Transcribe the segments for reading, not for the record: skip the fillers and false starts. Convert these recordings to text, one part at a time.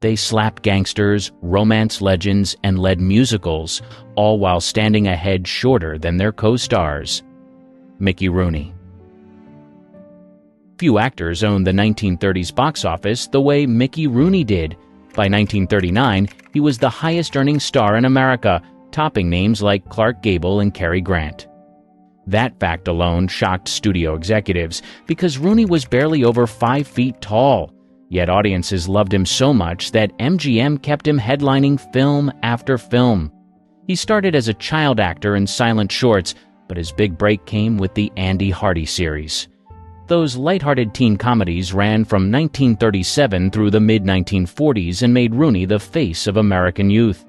They slapped gangsters, romanced legends, and led musicals, all while standing a head shorter than their co-stars. Mickey Rooney. Few actors owned the 1930s box office the way Mickey Rooney did. By 1939, he was the highest-earning star in America, topping names like Clark Gable and Cary Grant. That fact alone shocked studio executives, because Rooney was barely over 5 feet tall. Yet audiences loved him so much that MGM kept him headlining film after film. He started as a child actor in silent shorts, but his big break came with the Andy Hardy series. Those lighthearted teen comedies ran from 1937 through the mid-1940s and made Rooney the face of American youth.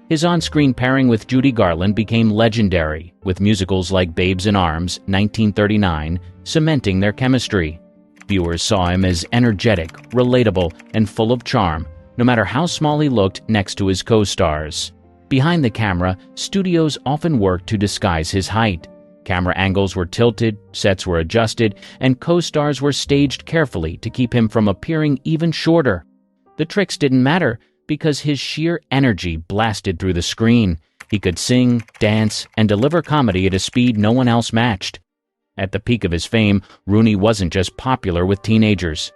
His on-screen pairing with Judy Garland became legendary, with musicals like Babes in Arms, 1939, cementing their chemistry. Viewers saw him as energetic, relatable, and full of charm, no matter how small he looked next to his co-stars. Behind the camera, studios often worked to disguise his height. Camera angles were tilted, sets were adjusted, and co-stars were staged carefully to keep him from appearing even shorter. The tricks didn't matter, because his sheer energy blasted through the screen. He could sing, dance, and deliver comedy at a speed no one else matched. At the peak of his fame, Rooney wasn't just popular with teenagers.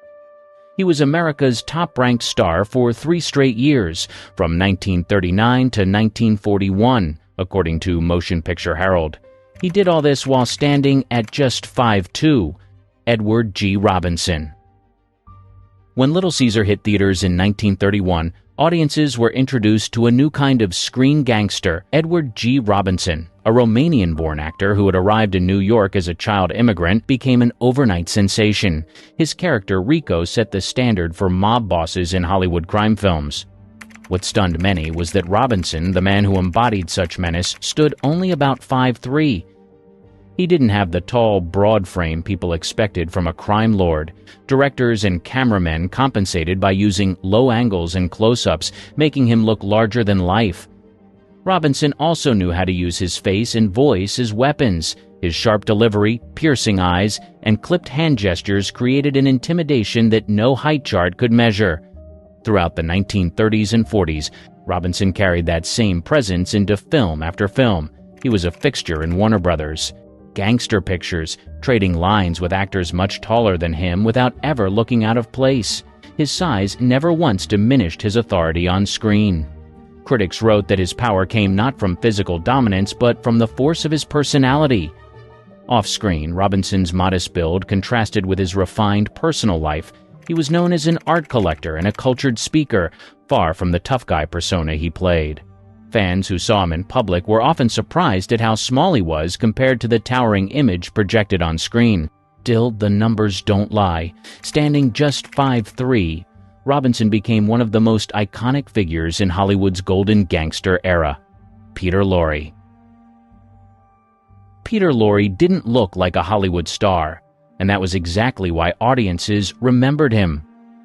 He was America's top-ranked star for 3 straight years, from 1939 to 1941, according to Motion Picture Herald. He did all this while standing at just 5'2". Edward G. Robinson. When Little Caesar hit theaters in 1931, audiences were introduced to a new kind of screen gangster, Edward G. Robinson. A Romanian-born actor who had arrived in New York as a child immigrant became an overnight sensation. His character, Rico, set the standard for mob bosses in Hollywood crime films. What stunned many was that Robinson, the man who embodied such menace, stood only about 5'3". He didn't have the tall, broad frame people expected from a crime lord. Directors and cameramen compensated by using low angles and close-ups, making him look larger than life. Robinson also knew how to use his face and voice as weapons. His sharp delivery, piercing eyes, and clipped hand gestures created an intimidation that no height chart could measure. Throughout the 1930s and 40s, Robinson carried that same presence into film after film. He was a fixture in Warner Brothers. Gangster pictures, trading lines with actors much taller than him without ever looking out of place. His size never once diminished his authority on screen. Critics wrote that his power came not from physical dominance but from the force of his personality. Off-screen, Robinson's modest build contrasted with his refined personal life. He was known as an art collector and a cultured speaker, far from the tough guy persona he played. Fans who saw him in public were often surprised at how small he was compared to the towering image projected on screen. Still, the numbers don't lie. Standing just 5'3", Robinson became one of the most iconic figures in Hollywood's golden gangster era. Peter Lorre. Peter Lorre didn't look like a Hollywood star, and that was exactly why audiences remembered him.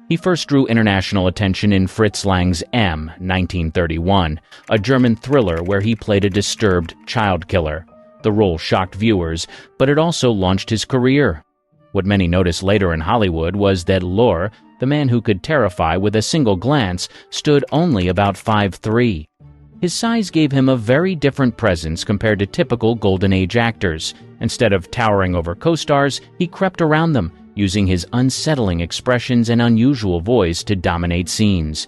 He first drew international attention in Fritz Lang's M, 1931, a German thriller where he played a disturbed child killer. The role shocked viewers, but it also launched his career. What many noticed later in Hollywood was that Lorre, the man who could terrify with a single glance, stood only about 5'3". His size gave him a very different presence compared to typical Golden Age actors. Instead of towering over co-stars, he crept around them, using his unsettling expressions and unusual voice to dominate scenes.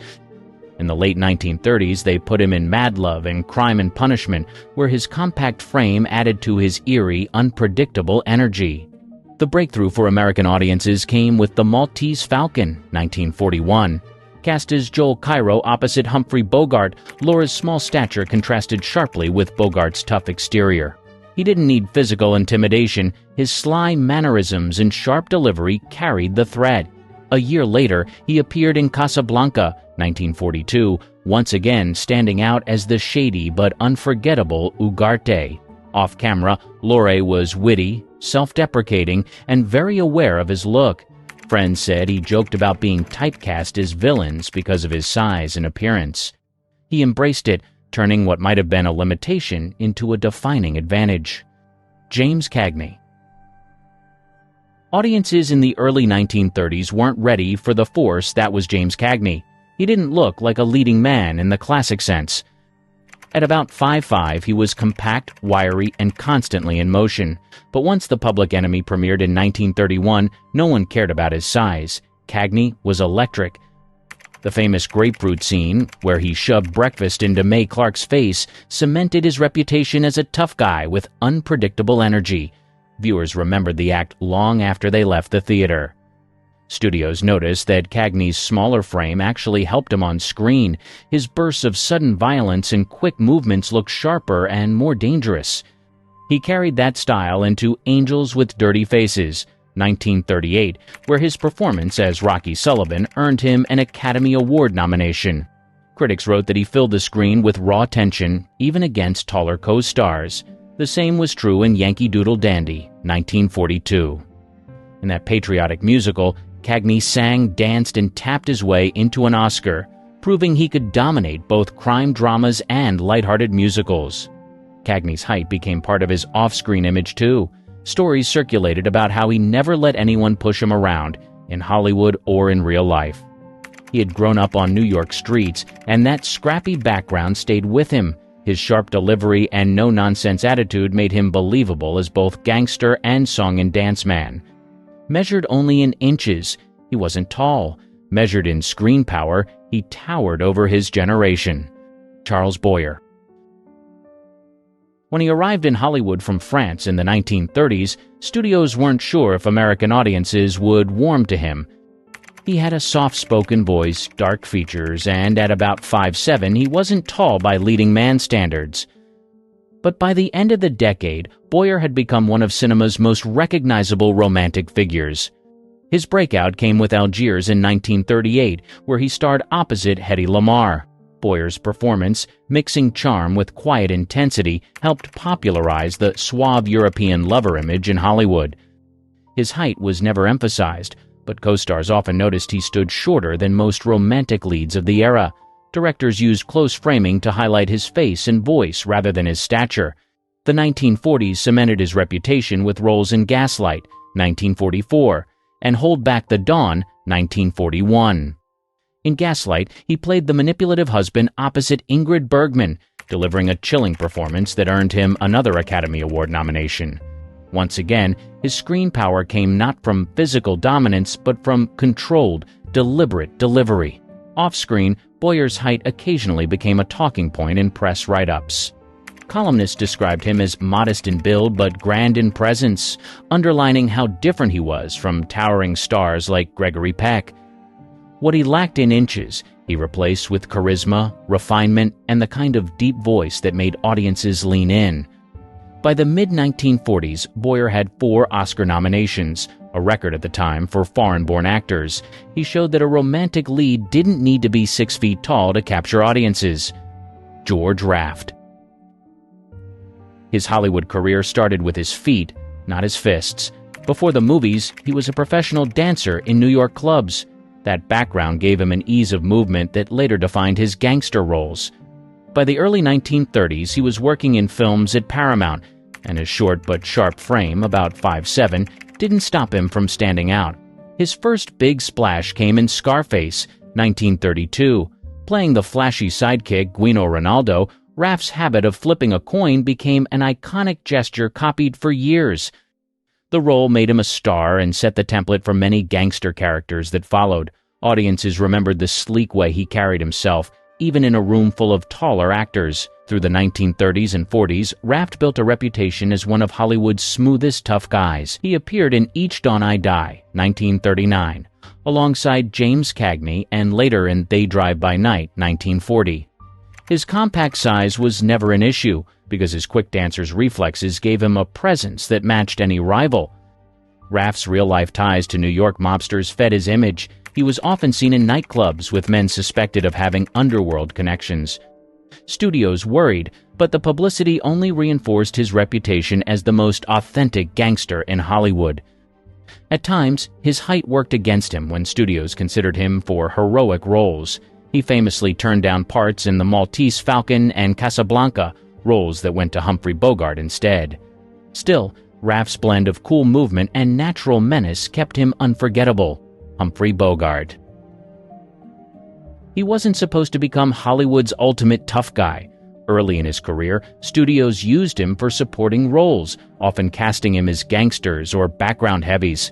In the late 1930s, they put him in Mad Love and Crime and Punishment, where his compact frame added to his eerie, unpredictable energy. The breakthrough for American audiences came with The Maltese Falcon, 1941. Cast as Joel Cairo opposite Humphrey Bogart, Lorre's small stature contrasted sharply with Bogart's tough exterior. He didn't need physical intimidation. His sly mannerisms and sharp delivery carried the thread. A year later, he appeared in Casablanca, 1942, once again standing out as the shady but unforgettable Ugarte. Off-camera, Lorre was witty, self-deprecating, and very aware of his look. Friends said he joked about being typecast as villains because of his size and appearance. He embraced it, turning what might have been a limitation into a defining advantage. James Cagney. Audiences in the early 1930s weren't ready for the force that was James Cagney. He didn't look like a leading man in the classic sense. At about 5'5", he was compact, wiry, and constantly in motion. But once The Public Enemy premiered in 1931, no one cared about his size. Cagney was electric. The famous grapefruit scene, where he shoved breakfast into Mae Clark's face, cemented his reputation as a tough guy with unpredictable energy. Viewers remembered the act long after they left the theater. Studios noticed that Cagney's smaller frame actually helped him on screen. His bursts of sudden violence and quick movements looked sharper and more dangerous. He carried that style into Angels with Dirty Faces, 1938, where his performance as Rocky Sullivan earned him an Academy Award nomination. Critics wrote that he filled the screen with raw tension, even against taller co-stars. The same was true in Yankee Doodle Dandy, 1942. In that patriotic musical, Cagney sang, danced, and tapped his way into an Oscar, proving he could dominate both crime dramas and lighthearted musicals. Cagney's height became part of his off-screen image too. Stories circulated about how he never let anyone push him around, in Hollywood or in real life. He had grown up on New York streets, and that scrappy background stayed with him. His sharp delivery and no-nonsense attitude made him believable as both gangster and song and dance man. Measured only in inches, he wasn't tall. Measured in screen power, he towered over his generation. Charles Boyer. When he arrived in Hollywood from France in the 1930s, studios weren't sure if American audiences would warm to him. He had a soft-spoken voice, dark features, and at about 5'7", he wasn't tall by leading man standards. But by the end of the decade, Boyer had become one of cinema's most recognizable romantic figures. His breakout came with Algiers in 1938, where he starred opposite Hedy Lamarr. Boyer's performance, mixing charm with quiet intensity, helped popularize the suave European lover image in Hollywood. His height was never emphasized, but co-stars often noticed he stood shorter than most romantic leads of the era. Directors used close framing to highlight his face and voice rather than his stature. The 1940s cemented his reputation with roles in Gaslight, 1944, and Hold Back the Dawn, 1941. In Gaslight, he played the manipulative husband opposite Ingrid Bergman, delivering a chilling performance that earned him another Academy Award nomination. Once again, his screen power came not from physical dominance but from controlled, deliberate delivery. Off-screen, Boyer's height occasionally became a talking point in press write-ups. Columnists described him as modest in build but grand in presence, underlining how different he was from towering stars like Gregory Peck. What he lacked in inches, he replaced with charisma, refinement, and the kind of deep voice that made audiences lean in. By the mid-1940s, Boyer had 4 Oscar nominations, a record at the time for foreign-born actors. He showed that a romantic lead didn't need to be 6 feet tall to capture audiences. George Raft. His Hollywood career started with his feet, not his fists. Before the movies, he was a professional dancer in New York clubs. That background gave him an ease of movement that later defined his gangster roles. By the early 1930s, he was working in films at Paramount, and his short but sharp frame, about 5'7", didn't stop him from standing out. His first big splash came in Scarface, 1932. Playing the flashy sidekick Guino Ronaldo, Raft's habit of flipping a coin became an iconic gesture copied for years. The role made him a star and set the template for many gangster characters that followed. Audiences remembered the sleek way he carried himself, even in a room full of taller actors. Through the 1930s and 40s, Raft built a reputation as one of Hollywood's smoothest tough guys. He appeared in Each Dawn I Die, 1939, alongside James Cagney, and later in They Drive By Night, 1940. His compact size was never an issue, because his quick dancer's reflexes gave him a presence that matched any rival. Raft's real-life ties to New York mobsters fed his image. He was often seen in nightclubs with men suspected of having underworld connections. Studios worried, but the publicity only reinforced his reputation as the most authentic gangster in Hollywood. At times, his height worked against him when studios considered him for heroic roles. He famously turned down parts in The Maltese Falcon and Casablanca, roles that went to Humphrey Bogart instead. Still, Raft's blend of cool movement and natural menace kept him unforgettable. Humphrey Bogart. He wasn't supposed to become Hollywood's ultimate tough guy. Early in his career, studios used him for supporting roles, often casting him as gangsters or background heavies.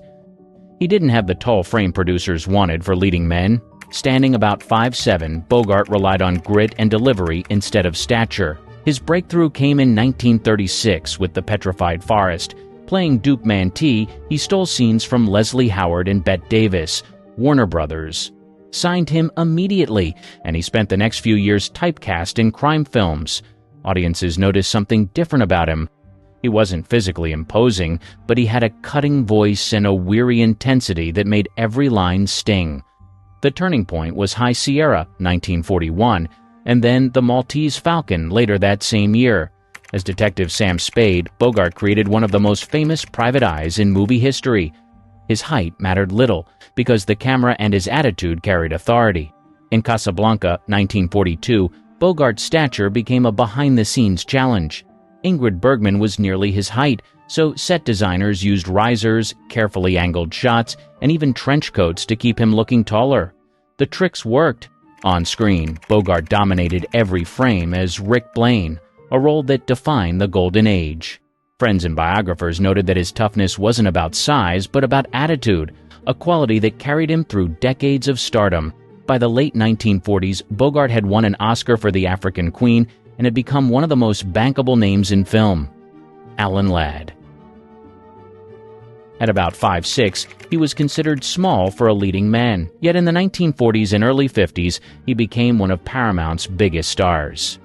He didn't have the tall frame producers wanted for leading men. Standing about 5'7", Bogart relied on grit and delivery instead of stature. His breakthrough came in 1936 with The Petrified Forest. Playing Duke Mantee, he stole scenes from Leslie Howard and Bette Davis. Warner Brothers signed him immediately, and he spent the next few years typecast in crime films. Audiences noticed something different about him. He wasn't physically imposing, but he had a cutting voice and a weary intensity that made every line sting. The turning point was High Sierra, 1941, and then The Maltese Falcon later that same year. As Detective Sam Spade, Bogart created one of the most famous private eyes in movie history. His height mattered little, because the camera and his attitude carried authority. In Casablanca, 1942, Bogart's stature became a behind-the-scenes challenge. Ingrid Bergman was nearly his height, so set designers used risers, carefully angled shots, and even trench coats to keep him looking taller. The tricks worked. On screen, Bogart dominated every frame as Rick Blaine, a role that defined the Golden Age. Friends and biographers noted that his toughness wasn't about size, but about attitude, a quality that carried him through decades of stardom. By the late 1940s, Bogart had won an Oscar for The African Queen and had become one of the most bankable names in film. Alan Ladd. At about 5'6", he was considered small for a leading man, yet in the 1940s and early 50s, he became one of Paramount's biggest stars.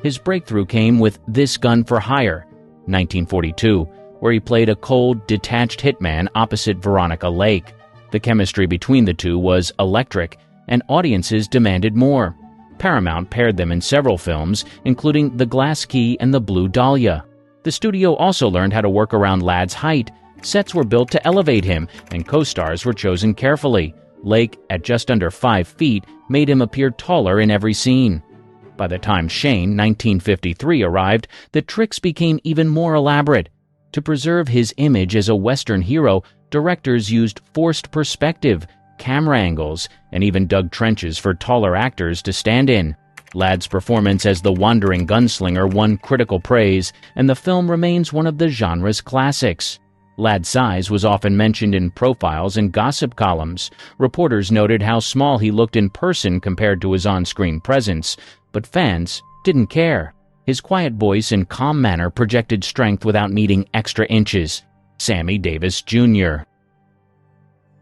His breakthrough came with This Gun for Hire, 1942, where he played a cold, detached hitman opposite Veronica Lake. The chemistry between the two was electric, and audiences demanded more. Paramount paired them in several films, including The Glass Key and The Blue Dahlia. The studio also learned how to work around Ladd's height. Sets were built to elevate him, and co-stars were chosen carefully. Lake, at just under 5 feet, made him appear taller in every scene. By the time Shane, 1953, arrived, the tricks became even more elaborate. To preserve his image as a Western hero, directors used forced perspective, camera angles, and even dug trenches for taller actors to stand in. Ladd's performance as the wandering gunslinger won critical praise, and the film remains one of the genre's classics. Ladd's size was often mentioned in profiles and gossip columns. Reporters noted how small he looked in person compared to his on-screen presence, but fans didn't care. His quiet voice and calm manner projected strength without needing extra inches. Sammy Davis Jr.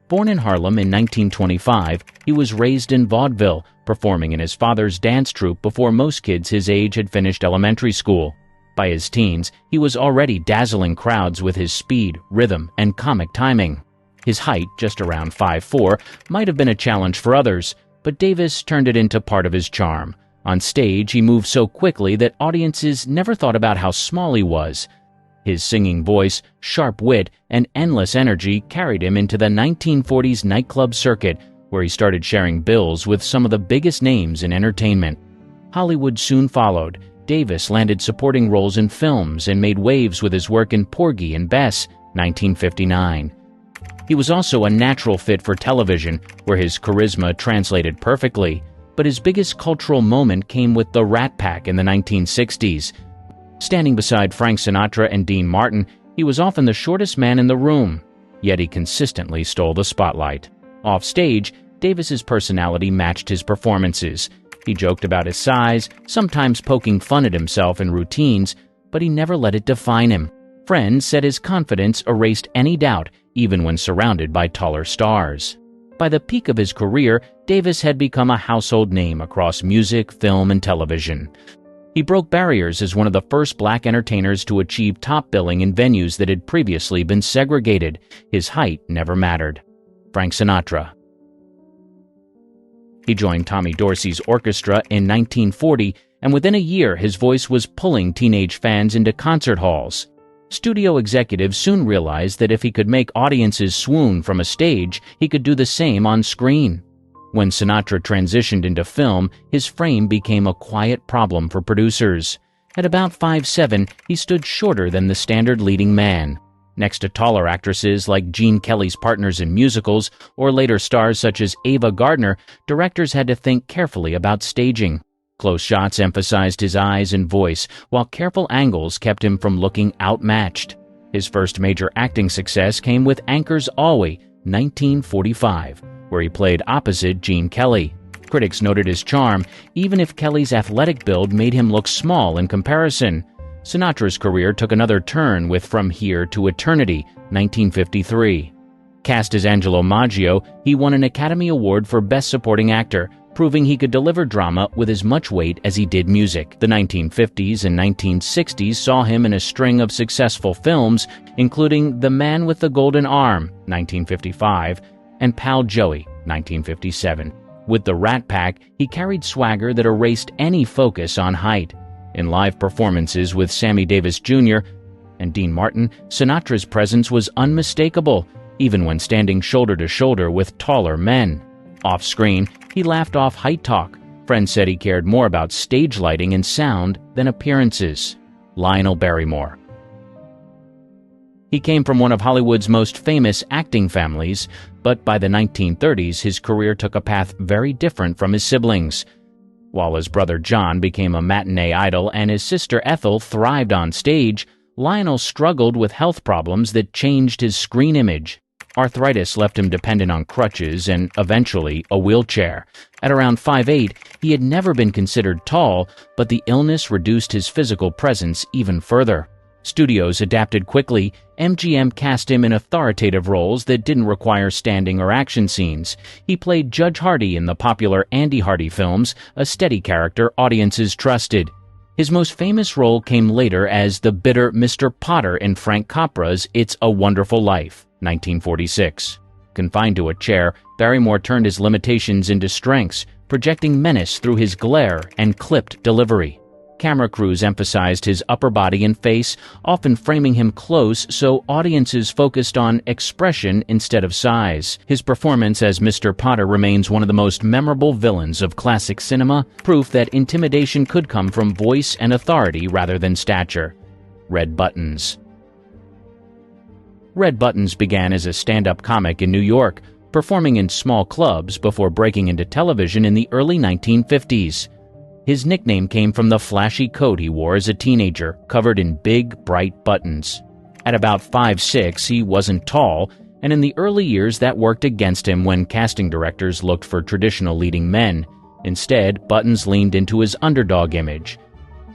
Born in Harlem in 1925, he was raised in vaudeville, performing in his father's dance troupe before most kids his age had finished elementary school. By his teens, he was already dazzling crowds with his speed, rhythm, and comic timing. His height, just around 5'4", might have been a challenge for others, but Davis turned it into part of his charm. On stage, he moved so quickly that audiences never thought about how small he was. His singing voice, sharp wit, and endless energy carried him into the 1940s nightclub circuit, where he started sharing bills with some of the biggest names in entertainment. Hollywood soon followed. Davis landed supporting roles in films and made waves with his work in Porgy and Bess, 1959. He was also a natural fit for television, where his charisma translated perfectly, but his biggest cultural moment came with the Rat Pack in the 1960s. Standing beside Frank Sinatra and Dean Martin, he was often the shortest man in the room, yet he consistently stole the spotlight. Off stage, Davis's personality matched his performances. He joked about his size, sometimes poking fun at himself in routines, but he never let it define him. Friends said his confidence erased any doubt, even when surrounded by taller stars. By the peak of his career, Davis had become a household name across music, film, and television. He broke barriers as one of the first black entertainers to achieve top billing in venues that had previously been segregated. His height never mattered. Frank Sinatra. He joined Tommy Dorsey's orchestra in 1940, and within a year his voice was pulling teenage fans into concert halls. Studio executives soon realized that if he could make audiences swoon from a stage, he could do the same on screen. When Sinatra transitioned into film, his frame became a quiet problem for producers. At about 5'7", he stood shorter than the standard leading man. Next to taller actresses like Gene Kelly's partners in musicals or later stars such as Ava Gardner, directors had to think carefully about staging. Close shots emphasized his eyes and voice, while careful angles kept him from looking outmatched. His first major acting success came with Anchor's Always, 1945, where he played opposite Gene Kelly. Critics noted his charm, even if Kelly's athletic build made him look small in comparison. Sinatra's career took another turn with From Here to Eternity, 1953. Cast as Angelo Maggio, he won an Academy Award for Best Supporting Actor, proving he could deliver drama with as much weight as he did music. The 1950s and 1960s saw him in a string of successful films, including The Man with the Golden Arm, 1955, and Pal Joey, 1957. With the Rat Pack, he carried swagger that erased any focus on height. In live performances with Sammy Davis Jr. and Dean Martin, Sinatra's presence was unmistakable, even when standing shoulder to shoulder with taller men. Off-screen, he laughed off height talk. Friends said he cared more about stage lighting and sound than appearances. Lionel Barrymore. He came from one of Hollywood's most famous acting families, but by the 1930s his career took a path very different from his siblings. While his brother John became a matinee idol and his sister Ethel thrived on stage, Lionel struggled with health problems that changed his screen image. Arthritis left him dependent on crutches and, eventually, a wheelchair. At around 5'8", he had never been considered tall, but the illness reduced his physical presence even further. Studios adapted quickly. MGM cast him in authoritative roles that didn't require standing or action scenes. He played Judge Hardy in the popular Andy Hardy films, a steady character audiences trusted. His most famous role came later as the bitter Mr. Potter in Frank Capra's It's a Wonderful Life, 1946. Confined to a chair, Barrymore turned his limitations into strengths, projecting menace through his glare and clipped delivery. Camera crews emphasized his upper body and face, often framing him close so audiences focused on expression instead of size. His performance as Mr. Potter remains one of the most memorable villains of classic cinema, proof that intimidation could come from voice and authority rather than stature. Red Buttons. Red Buttons began as a stand-up comic in New York, performing in small clubs before breaking into television in the early 1950s. His nickname came from the flashy coat he wore as a teenager, covered in big, bright buttons. At about 5'6", he wasn't tall, and in the early years that worked against him when casting directors looked for traditional leading men. Instead, Buttons leaned into his underdog image.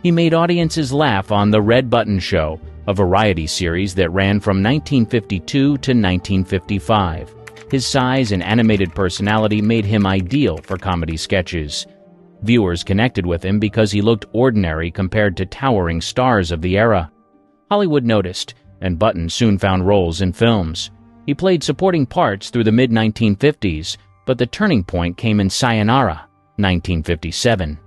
He made audiences laugh on The Red Button Show, a variety series that ran from 1952 to 1955. His size and animated personality made him ideal for comedy sketches. Viewers connected with him because he looked ordinary compared to towering stars of the era. Hollywood noticed, and Buttons soon found roles in films. He played supporting parts through the mid-1950s, but the turning point came in Sayonara, 1957.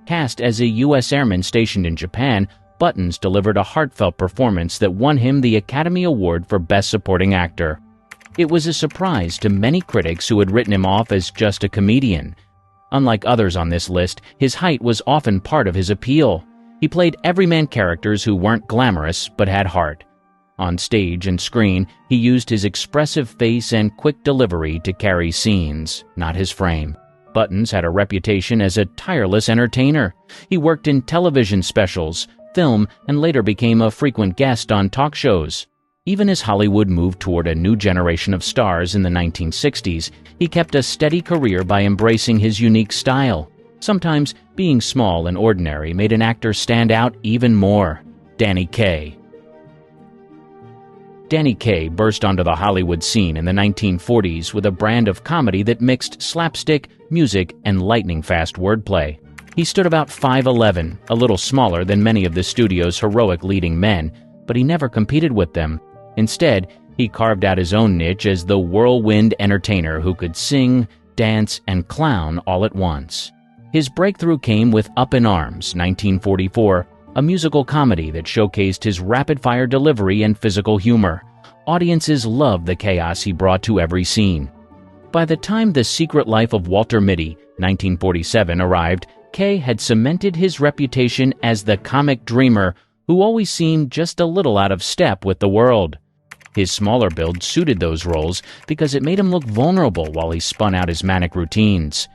Cast as a U.S. airman stationed in Japan, Buttons delivered a heartfelt performance that won him the Academy Award for Best Supporting Actor. It was a surprise to many critics who had written him off as just a comedian. Unlike others on this list, his height was often part of his appeal. He played everyman characters who weren't glamorous but had heart. On stage and screen, he used his expressive face and quick delivery to carry scenes, not his frame. Buttons had a reputation as a tireless entertainer. He worked in television specials, film, and later became a frequent guest on talk shows. Even as Hollywood moved toward a new generation of stars in the 1960s, he kept a steady career by embracing his unique style. Sometimes, being small and ordinary made an actor stand out even more. Danny Kaye. Danny Kaye burst onto the Hollywood scene in the 1940s with a brand of comedy that mixed slapstick, music, and lightning-fast wordplay. He stood about 5'11", a little smaller than many of the studio's heroic leading men, but he never competed with them. Instead, he carved out his own niche as the whirlwind entertainer who could sing, dance, and clown all at once. His breakthrough came with Up in Arms, 1944, a musical comedy that showcased his rapid-fire delivery and physical humor. Audiences loved the chaos he brought to every scene. By the time The Secret Life of Walter Mitty, 1947, arrived, Kaye had cemented his reputation as the comic dreamer who always seemed just a little out of step with the world. His smaller build suited those roles because it made him look vulnerable while he spun out his manic routines.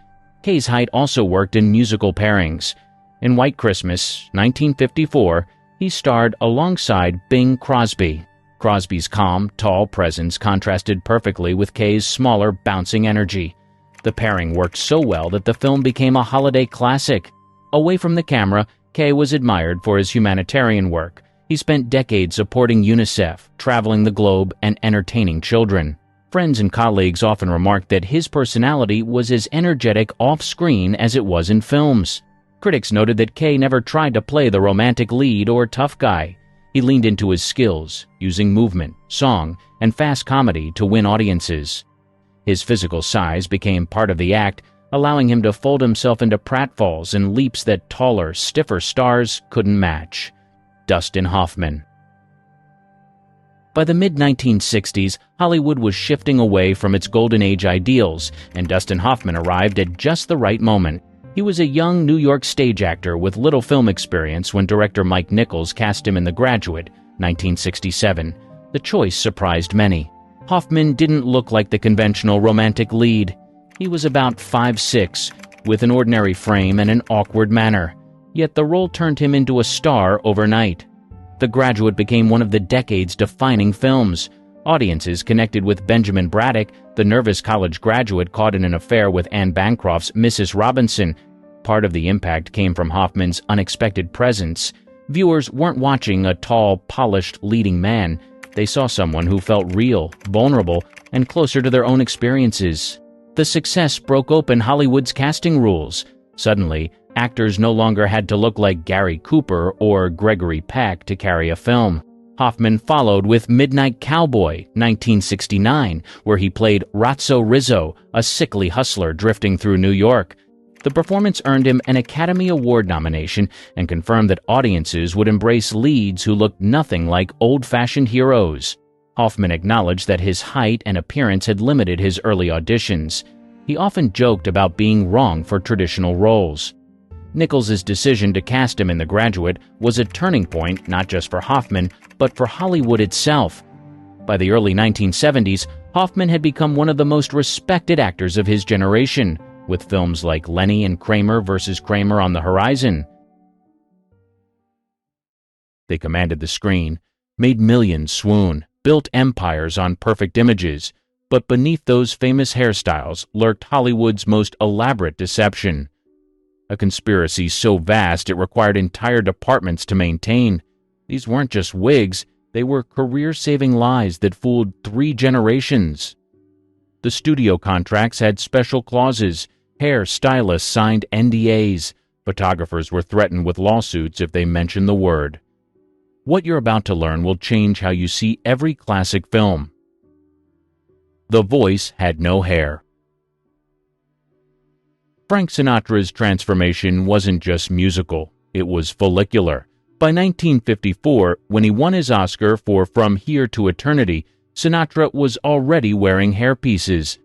Kaye's height also worked in musical pairings. In White Christmas, 1954, he starred alongside Bing Crosby. Crosby's calm, tall presence contrasted perfectly with Kaye's smaller, bouncing energy. The pairing worked so well that the film became a holiday classic. Away from the camera, Kaye was admired for his humanitarian work. He spent decades supporting UNICEF, traveling the globe, and entertaining children. Friends and colleagues often remarked that his personality was as energetic off-screen as it was in films. Critics noted that Kaye never tried to play the romantic lead or tough guy. He leaned into his skills, using movement, song, and fast comedy to win audiences. His physical size became part of the act, allowing him to fold himself into pratfalls and leaps that taller, stiffer stars couldn't match. Dustin Hoffman. By the mid-1960s, Hollywood was shifting away from its golden age ideals, and Dustin Hoffman arrived at just the right moment. He was a young New York stage actor with little film experience when director Mike Nichols cast him in The Graduate, 1967. The choice surprised many. Hoffman didn't look like the conventional romantic lead. He was about 5'6", with an ordinary frame and an awkward manner. Yet the role turned him into a star overnight. The Graduate became one of the decade's defining films. Audiences connected with Benjamin Braddock, the nervous college graduate caught in an affair with Anne Bancroft's Mrs. Robinson. Part of the impact came from Hoffman's unexpected presence. Viewers weren't watching a tall, polished leading man. They saw someone who felt real, vulnerable, and closer to their own experiences. The success broke open Hollywood's casting rules. Suddenly, actors no longer had to look like Gary Cooper or Gregory Peck to carry a film. Hoffman followed with Midnight Cowboy, 1969, where he played Ratso Rizzo, a sickly hustler drifting through New York. The performance earned him an Academy Award nomination and confirmed that audiences would embrace leads who looked nothing like old-fashioned heroes. Hoffman acknowledged that his height and appearance had limited his early auditions. He often joked about being wrong for traditional roles. Nichols' decision to cast him in The Graduate was a turning point not just for Hoffman, but for Hollywood itself. By the early 1970s, Hoffman had become one of the most respected actors of his generation, with films like Lenny and Kramer vs. Kramer on the horizon. They commanded the screen, made millions swoon, built empires on perfect images, but beneath those famous hairstyles lurked Hollywood's most elaborate deception. A conspiracy so vast it required entire departments to maintain. These weren't just wigs, they were career-saving lies that fooled 3 generations. The studio contracts had special clauses. Hair stylists signed NDAs. Photographers were threatened with lawsuits if they mentioned the word. What you're about to learn will change how you see every classic film. The voice had no hair. Frank Sinatra's transformation wasn't just musical, it was follicular. By 1954, when he won his Oscar for From Here to Eternity, Sinatra was already wearing hairpieces.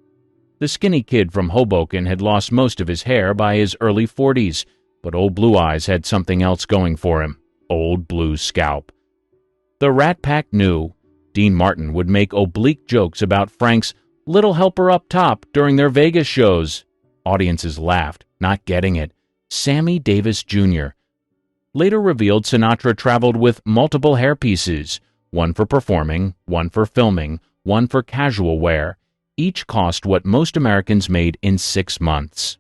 The skinny kid from Hoboken had lost most of his hair by his early 40s, but Old Blue Eyes had something else going for him: Old Blue Scalp. The Rat Pack knew. Dean Martin would make oblique jokes about Frank's little helper up top during their Vegas shows. Audiences laughed, not getting it. Sammy Davis Jr. later revealed Sinatra traveled with multiple hairpieces, one for performing, one for filming, one for casual wear. Each cost what most Americans made in 6 months.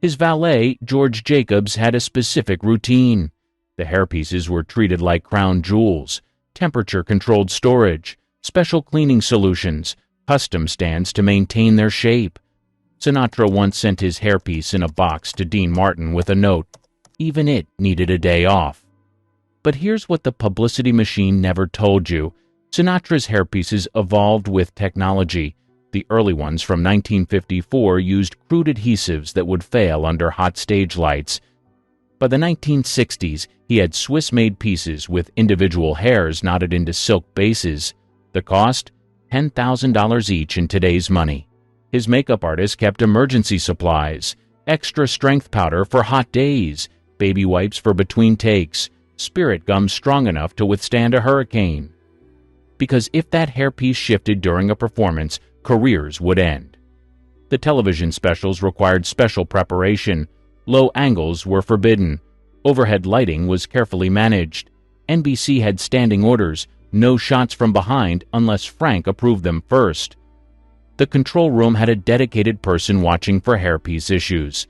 His valet, George Jacobs, had a specific routine. The hairpieces were treated like crown jewels, temperature-controlled storage, special cleaning solutions, custom stands to maintain their shape. Sinatra once sent his hairpiece in a box to Dean Martin with a note. Even it needed a day off. But here's what the publicity machine never told you. Sinatra's hairpieces evolved with technology. The early ones from 1954 used crude adhesives that would fail under hot stage lights. By the 1960s, he had Swiss-made pieces with individual hairs knotted into silk bases. The cost? $10,000 each in today's money. His makeup artist kept emergency supplies, extra strength powder for hot days, baby wipes for between takes, spirit gum strong enough to withstand a hurricane. because if that hairpiece shifted during a performance, careers would end. The television specials required special preparation. Low angles were forbidden. Overhead lighting was carefully managed. NBC had standing orders, no shots from behind unless Frank approved them first. The control room had a dedicated person watching for hairpiece issues.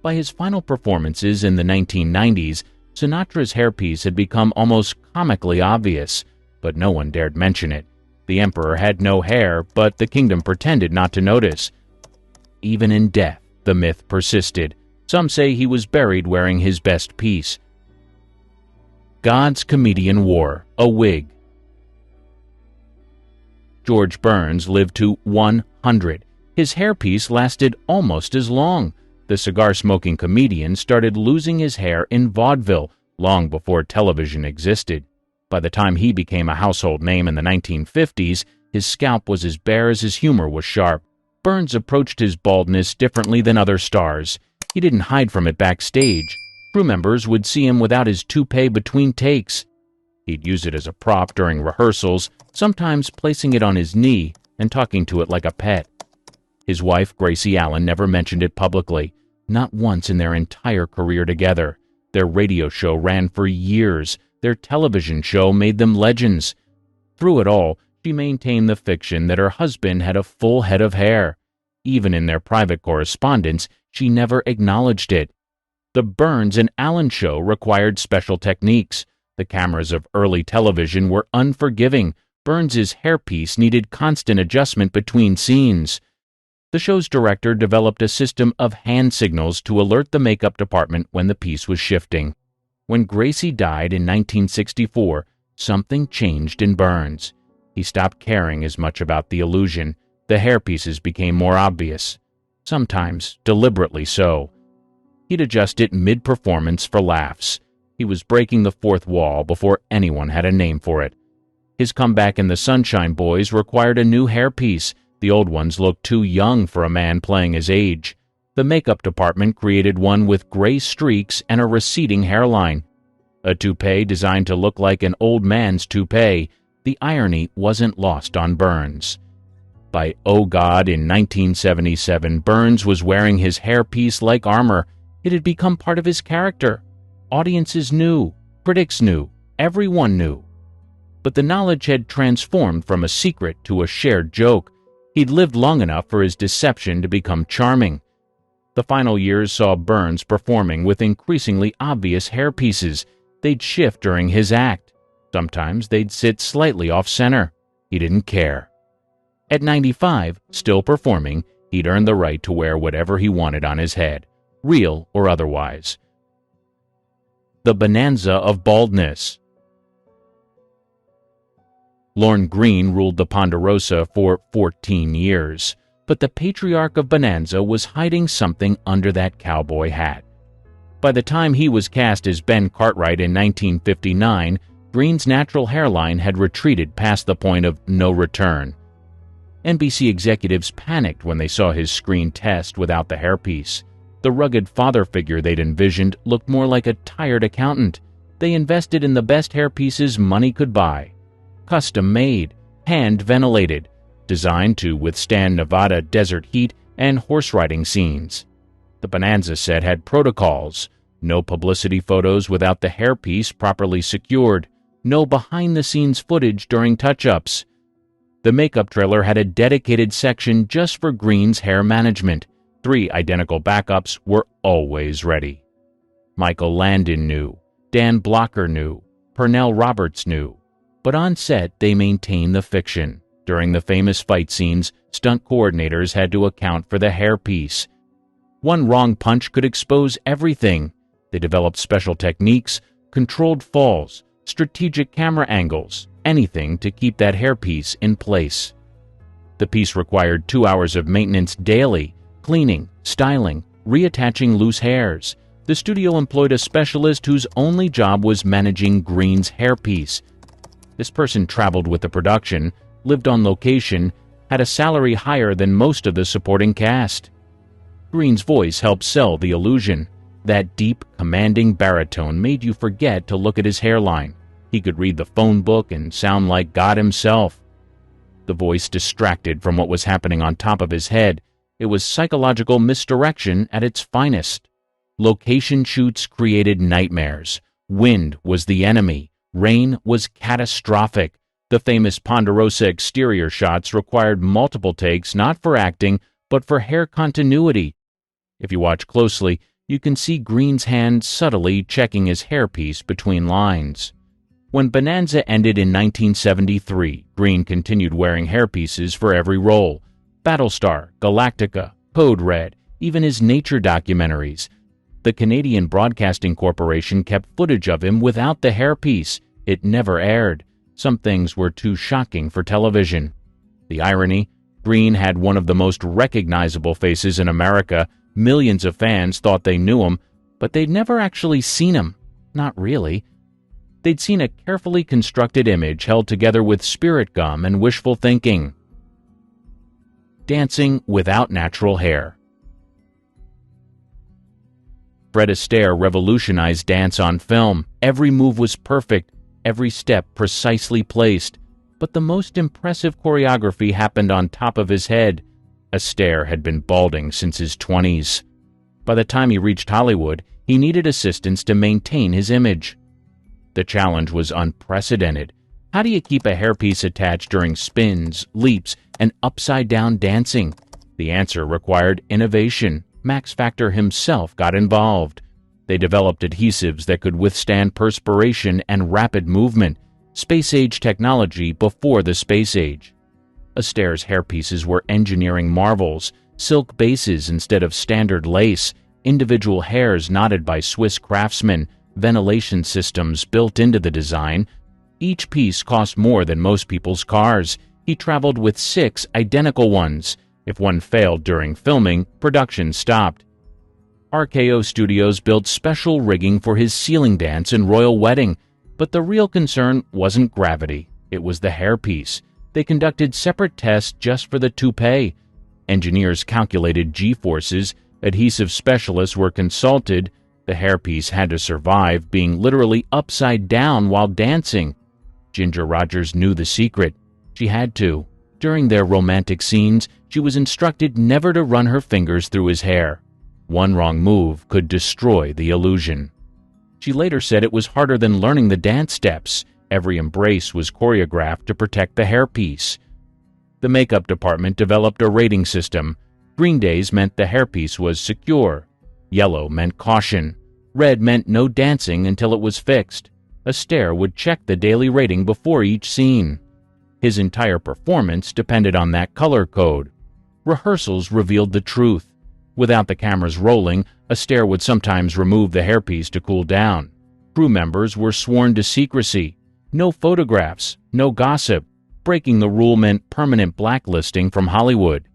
By his final performances in the 1990s, Sinatra's hairpiece had become almost comically obvious, but no one dared mention it. The emperor had no hair, but the kingdom pretended not to notice. Even in death, the myth persisted. Some say he was buried wearing his best piece. God's comedian wore a wig. George Burns lived to 100. His hairpiece lasted almost as long. The cigar-smoking comedian started losing his hair in vaudeville long before television existed. By the time he became a household name in the 1950s, his scalp was as bare as his humor was sharp. Burns approached his baldness differently than other stars. He didn't hide from it backstage. Crew members would see him without his toupee between takes. He'd use it as a prop during rehearsals, sometimes placing it on his knee and talking to it like a pet. His wife, Gracie Allen, never mentioned it publicly, not once in their entire career together. Their radio show ran for years. Their television show made them legends. Through it all, she maintained the fiction that her husband had a full head of hair. Even in their private correspondence, she never acknowledged it. The Burns and Allen show required special techniques. The cameras of early television were unforgiving. Burns's hairpiece needed constant adjustment between scenes. The show's director developed a system of hand signals to alert the makeup department when the piece was shifting. When Gracie died in 1964, something changed in Burns. He stopped caring as much about the illusion. The hairpieces became more obvious, sometimes deliberately so. He'd adjust it mid-performance for laughs. He was breaking the fourth wall before anyone had a name for it. His comeback in The Sunshine Boys required a new hairpiece. The old ones looked too young for a man playing his age. The makeup department created one with gray streaks and a receding hairline. A toupee designed to look like an old man's toupee. The irony wasn't lost on Burns. By Oh God in 1977, Burns was wearing his hairpiece like armor. It had become part of his character. Audiences knew, critics knew, everyone knew. But the knowledge had transformed from a secret to a shared joke. He'd lived long enough for his deception to become charming. The final years saw Burns performing with increasingly obvious hairpieces. They'd shift during his act. Sometimes they'd sit slightly off-center. He didn't care. At 95, still performing, he'd earned the right to wear whatever he wanted on his head, real or otherwise. The bonanza of baldness. Lorne Greene ruled the Ponderosa for 14 years, but the patriarch of Bonanza was hiding something under that cowboy hat. By the time he was cast as Ben Cartwright in 1959, Greene's natural hairline had retreated past the point of no return. NBC executives panicked when they saw his screen test without the hairpiece. The rugged father figure they'd envisioned looked more like a tired accountant. They invested in the best hairpieces money could buy. Custom-made, hand-ventilated, designed to withstand Nevada desert heat and horse-riding scenes. The Bonanza set had protocols: no publicity photos without the hairpiece properly secured, no behind-the-scenes footage during touch-ups. The makeup trailer had a dedicated section just for Greene's hair management. 3 identical backups were always ready. Michael Landon knew, Dan Blocker knew, Pernell Roberts knew. But on set, they maintained the fiction. During the famous fight scenes, stunt coordinators had to account for the hairpiece. One wrong punch could expose everything. They developed special techniques, controlled falls, strategic camera angles, anything to keep that hairpiece in place. The piece required 2 hours of maintenance daily, cleaning, styling, reattaching loose hairs. The studio employed a specialist whose only job was managing Greene's hairpiece. This person traveled with the production, lived on location, had a salary higher than most of the supporting cast. Greene's voice helped sell the illusion. That deep, commanding baritone made you forget to look at his hairline. He could read the phone book and sound like God himself. The voice distracted from what was happening on top of his head. It was psychological misdirection at its finest. Location shoots created nightmares. Wind was the enemy. Rain was catastrophic. The famous Ponderosa exterior shots required multiple takes not for acting, but for hair continuity. If you watch closely, you can see Green's hand subtly checking his hairpiece between lines. When Bonanza ended in 1973, Green continued wearing hairpieces for every role. Battlestar, Galactica, Code Red, even his nature documentaries. The Canadian Broadcasting Corporation kept footage of him without the hairpiece. It never aired. Some things were too shocking for television. The irony, Green had one of the most recognizable faces in America. Millions of fans thought they knew him, but they'd never actually seen him. Not really. They'd seen a carefully constructed image held together with spirit gum and wishful thinking. Dancing without natural hair. Fred Astaire revolutionized dance on film. Every move was perfect, every step precisely placed. But the most impressive choreography happened on top of his head. Astaire had been balding since his 20s. By the time he reached Hollywood, he needed assistance to maintain his image. The challenge was unprecedented. How do you keep a hairpiece attached during spins, leaps, and upside-down dancing? The answer required innovation. Max Factor himself got involved. They developed adhesives that could withstand perspiration and rapid movement, space-age technology before the space age. Astaire's hairpieces were engineering marvels, silk bases instead of standard lace, individual hairs knotted by Swiss craftsmen, ventilation systems built into the design. Each piece cost more than most people's cars. He traveled with 6 identical ones. If one failed during filming, production stopped. RKO Studios built special rigging for his ceiling dance and royal wedding, but the real concern wasn't gravity. It was the hairpiece. They conducted separate tests just for the toupee. Engineers calculated G-forces. Adhesive specialists were consulted. The hairpiece had to survive being literally upside down while dancing. Ginger Rogers knew the secret. She had to. During their romantic scenes, she was instructed never to run her fingers through his hair. One wrong move could destroy the illusion. She later said it was harder than learning the dance steps. Every embrace was choreographed to protect the hairpiece. The makeup department developed a rating system. Green days meant the hairpiece was secure. Yellow meant caution. Red meant no dancing until it was fixed. Astaire would check the daily rating before each scene. His entire performance depended on that color code. Rehearsals revealed the truth. Without the cameras rolling, Astaire would sometimes remove the hairpiece to cool down. Crew members were sworn to secrecy. No photographs, no gossip. Breaking the rule meant permanent blacklisting from Hollywood.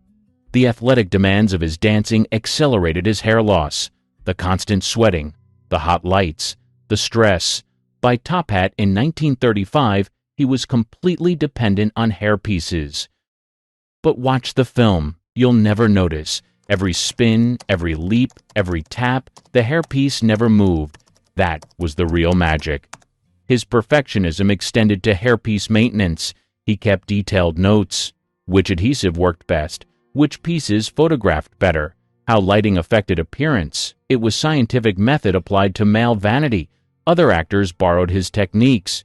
The athletic demands of his dancing accelerated his hair loss. The constant sweating, the hot lights, the stress. By Top Hat in 1935, he was completely dependent on hairpieces. But watch the film. You'll never notice. Every spin, every leap, every tap, the hairpiece never moved. That was the real magic. His perfectionism extended to hairpiece maintenance. He kept detailed notes. Which adhesive worked best? Which pieces photographed better? How lighting affected appearance? It was scientific method applied to male vanity. Other actors borrowed his techniques.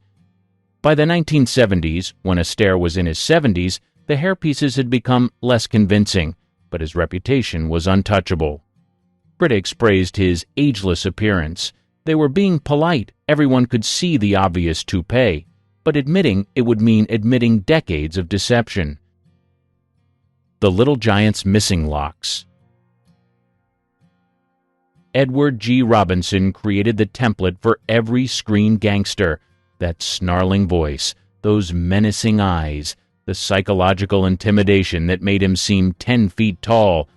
By the 1970s, when Astaire was in his 70s, the hairpieces had become less convincing, but his reputation was untouchable. Critics praised his ageless appearance. They were being polite. Everyone could see the obvious toupee, but admitting it would mean admitting decades of deception. The Little Giant's missing locks. Edward G. Robinson created the template for every screen gangster. That snarling voice, those menacing eyes, the psychological intimidation that made him seem 10 feet tall.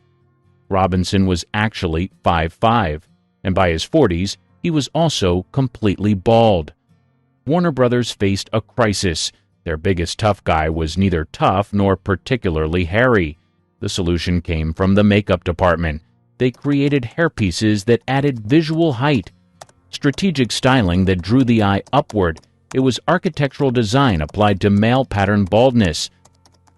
Robinson was actually 5'5", and by his 40s, he was also completely bald. Warner Brothers faced a crisis. Their biggest tough guy was neither tough nor particularly hairy. The solution came from the makeup department. They created hairpieces that added visual height, strategic styling that drew the eye upward, It was architectural design applied to male pattern baldness.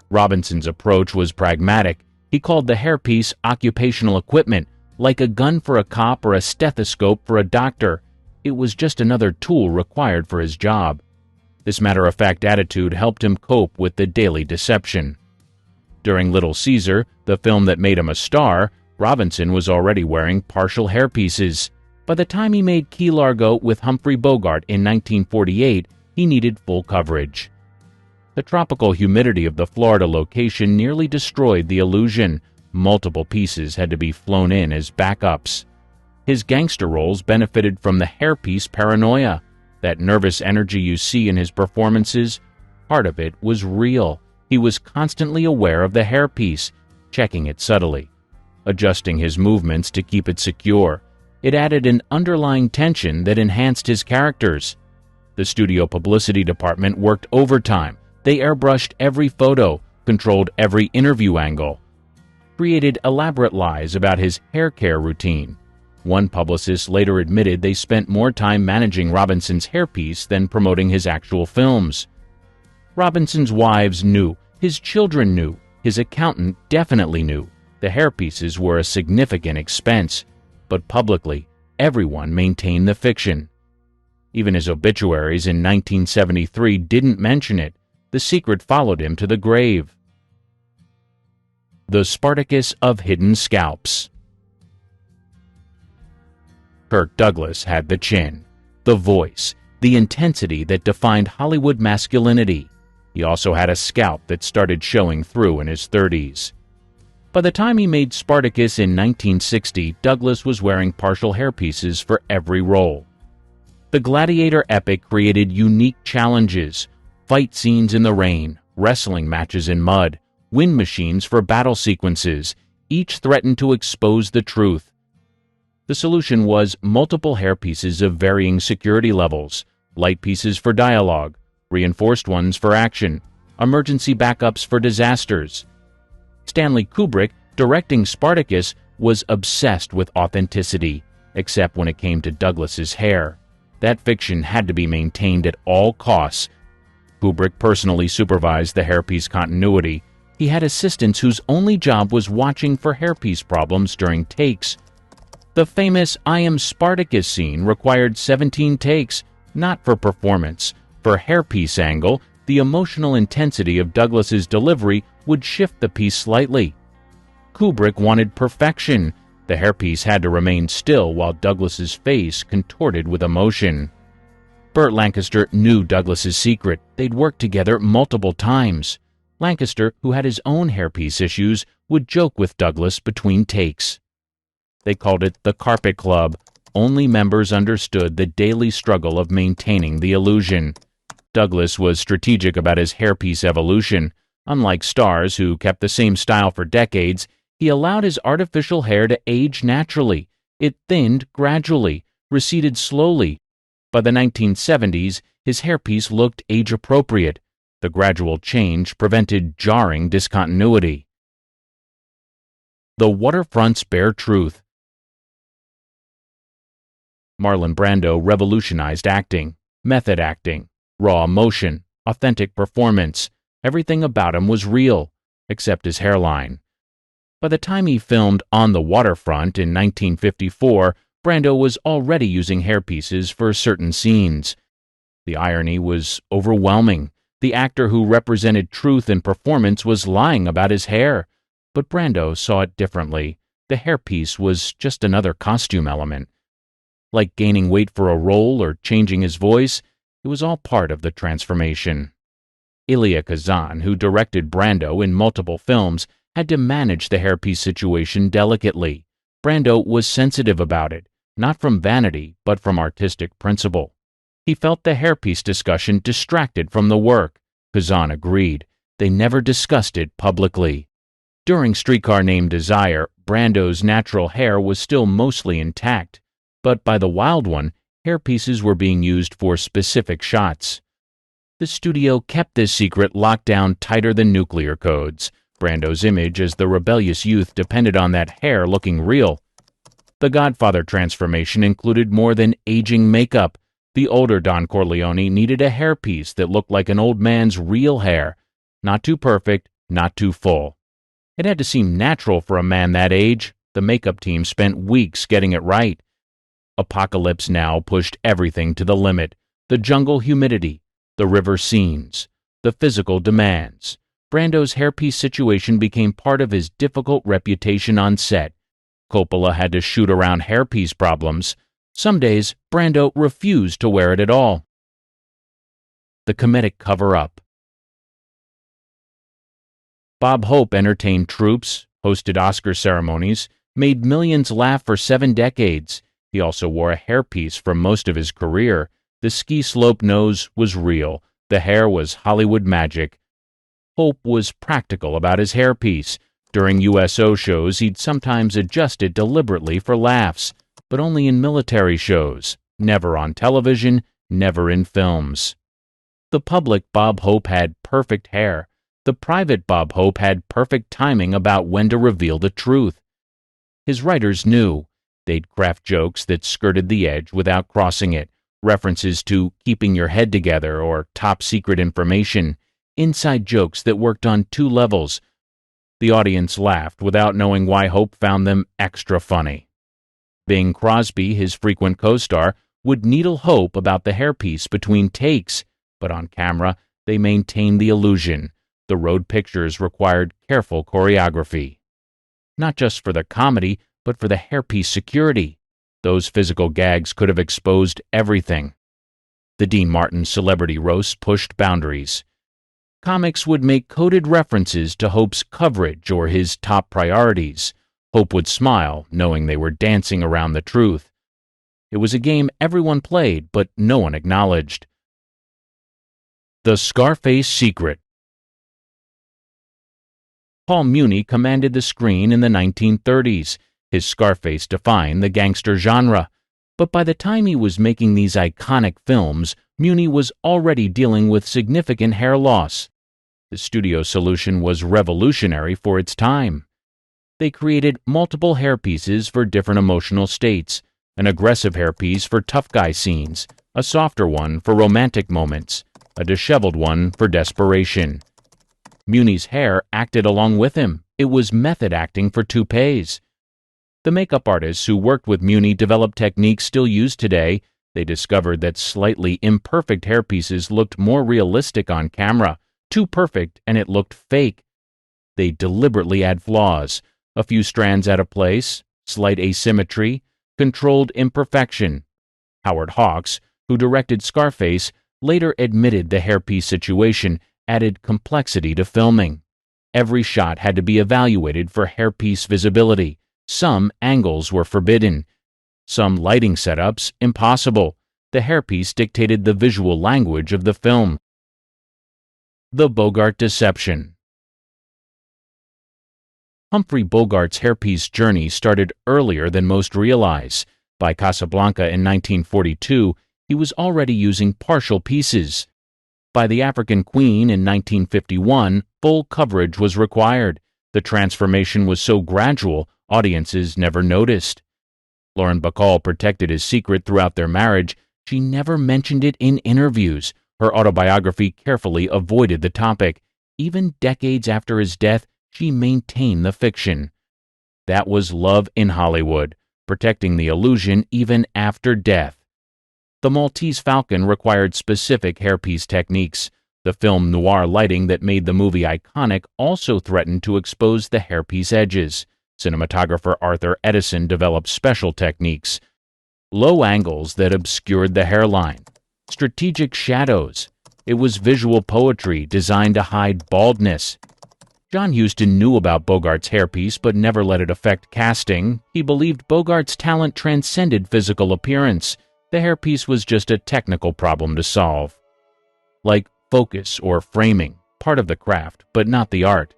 Robinson's approach was pragmatic. He called the hairpiece occupational equipment, like a gun for a cop or a stethoscope for a doctor. It was just another tool required for his job. This matter-of-fact attitude helped him cope with the daily deception. During Little Caesar, the film that made him a star, Robinson was already wearing partial hairpieces. By the time he made Key Largo with Humphrey Bogart in 1948, he needed full coverage. The tropical humidity of the Florida location nearly destroyed the illusion. Multiple pieces had to be flown in as backups. His gangster roles benefited from the hairpiece paranoia. That nervous energy you see in his performances, part of it was real. He was constantly aware of the hairpiece, checking it subtly, adjusting his movements to keep it secure. It added an underlying tension that enhanced his characters. The studio publicity department worked overtime. They airbrushed every photo, controlled every interview angle, created elaborate lies about his hair care routine. One publicist later admitted they spent more time managing Robinson's hairpiece than promoting his actual films. Robinson's wives knew, his children knew, his accountant definitely knew. The hairpieces were a significant expense, but publicly, everyone maintained the fiction. Even his obituaries in 1973 didn't mention it. The secret followed him to the grave. The Spartacus of Hidden Scalps. Kirk Douglas had the chin, the voice, the intensity that defined Hollywood masculinity. He also had a scalp that started showing through in his 30s. By the time he made Spartacus in 1960, Douglas was wearing partial hairpieces for every role. The gladiator epic created unique challenges: fight scenes in the rain, wrestling matches in mud, wind machines for battle sequences. Each threatened to expose the truth. The solution was multiple hairpieces of varying security levels, light pieces for dialogue, reinforced ones for action, emergency backups for disasters. Stanley Kubrick, directing Spartacus, was obsessed with authenticity, except when it came to Douglas's hair. That fiction had to be maintained at all costs. Kubrick personally supervised the hairpiece continuity. He had assistants whose only job was watching for hairpiece problems during takes. The famous "I am Spartacus" scene required 17 takes, not for performance. For hairpiece angle, the emotional intensity of Douglas's delivery would shift the piece slightly. Kubrick wanted perfection. The hairpiece had to remain still while Douglas's face contorted with emotion. Burt Lancaster knew Douglas's secret. They'd worked together multiple times. Lancaster, who had his own hairpiece issues, would joke with Douglas between takes. They called it the Carpet Club. Only members understood the daily struggle of maintaining the illusion. Douglas was strategic about his hairpiece evolution. Unlike stars who kept the same style for decades, he allowed his artificial hair to age naturally. It thinned gradually, receded slowly. By the 1970s, his hairpiece looked age-appropriate. The gradual change prevented jarring discontinuity. The Waterfront's Bare Truth. Marlon Brando revolutionized acting, method acting, raw emotion, authentic performance. Everything about him was real, except his hairline. By the time he filmed On the Waterfront in 1954, Brando was already using hairpieces for certain scenes. The irony was overwhelming. The actor who represented truth in performance was lying about his hair. But Brando saw it differently. The hairpiece was just another costume element. Like gaining weight for a role or changing his voice, it was all part of the transformation. Elia Kazan, who directed Brando in multiple films, had to manage the hairpiece situation delicately. Brando was sensitive about it, not from vanity, but from artistic principle. He felt the hairpiece discussion distracted from the work. Kazan agreed. They never discussed it publicly. During Streetcar Named Desire, Brando's natural hair was still mostly intact, but by The Wild One, hairpieces were being used for specific shots. The studio kept this secret locked down tighter than nuclear codes. Brando's image as the rebellious youth depended on that hair looking real. The Godfather transformation included more than aging makeup. The older Don Corleone needed a hairpiece that looked like an old man's real hair. Not too perfect, not too full. It had to seem natural for a man that age. The makeup team spent weeks getting it right. Apocalypse Now pushed everything to the limit. The jungle humidity, the river scenes, the physical demands. Brando's hairpiece situation became part of his difficult reputation on set. Coppola had to shoot around hairpiece problems. Some days, Brando refused to wear it at all. The comedic cover-up. Bob Hope entertained troops, hosted Oscar ceremonies, made millions laugh for 7 decades. He also wore a hairpiece for most of his career. The ski slope nose was real. The hair was Hollywood magic. Hope was practical about his hairpiece. During USO shows, he'd sometimes adjust it deliberately for laughs, but only in military shows, never on television, never in films. The public Bob Hope had perfect hair. The private Bob Hope had perfect timing about when to reveal the truth. His writers knew. They'd craft jokes that skirted the edge without crossing it, references to keeping your head together or top secret information, inside jokes that worked on 2 levels. The audience laughed without knowing why Hope found them extra funny. Bing Crosby, his frequent co-star, would needle Hope about the hairpiece between takes, but on camera they maintained the illusion. The road pictures required careful choreography. Not just for the comedy, but for the hairpiece security. Those physical gags could have exposed everything. The Dean Martin celebrity roast pushed boundaries. Comics would make coded references to Hope's coverage or his top priorities. Hope would smile, knowing they were dancing around the truth. It was a game everyone played, but no one acknowledged. The Scarface Secret. Paul Muni commanded the screen in the 1930s. His Scarface defined the gangster genre. But by the time he was making these iconic films, Muni was already dealing with significant hair loss. The studio solution was revolutionary for its time. They created multiple hairpieces for different emotional states, an aggressive hairpiece for tough guy scenes, a softer one for romantic moments, a disheveled one for desperation. Muni's hair acted along with him. It was method acting for toupees. The makeup artists who worked with Muni developed techniques still used today. They discovered that slightly imperfect hairpieces looked more realistic on camera. Too perfect, and it looked fake. They deliberately add flaws. A few strands out of place, slight asymmetry, controlled imperfection. Howard Hawks, who directed Scarface, later admitted the hairpiece situation added complexity to filming. Every shot had to be evaluated for hairpiece visibility. Some angles were forbidden. Some lighting setups impossible. The hairpiece dictated the visual language of the film. The Bogart Deception. Humphrey Bogart's hairpiece journey started earlier than most realize. By Casablanca in 1942, he was already using partial pieces. By The African Queen in 1951, full coverage was required. The transformation was so gradual, audiences never noticed. Lauren Bacall protected his secret throughout their marriage. She never mentioned it in interviews. Her autobiography carefully avoided the topic. Even decades after his death, she maintained the fiction. That was love in Hollywood, protecting the illusion even after death. The Maltese Falcon required specific hairpiece techniques. The film noir lighting that made the movie iconic also threatened to expose the hairpiece edges. Cinematographer Arthur Edison developed special techniques. Low angles that obscured the hairline. Strategic shadows. It was visual poetry designed to hide baldness. John Huston knew about Bogart's hairpiece but never let it affect casting. He believed Bogart's talent transcended physical appearance. The hairpiece was just a technical problem to solve. Like focus or framing, part of the craft, but not the art.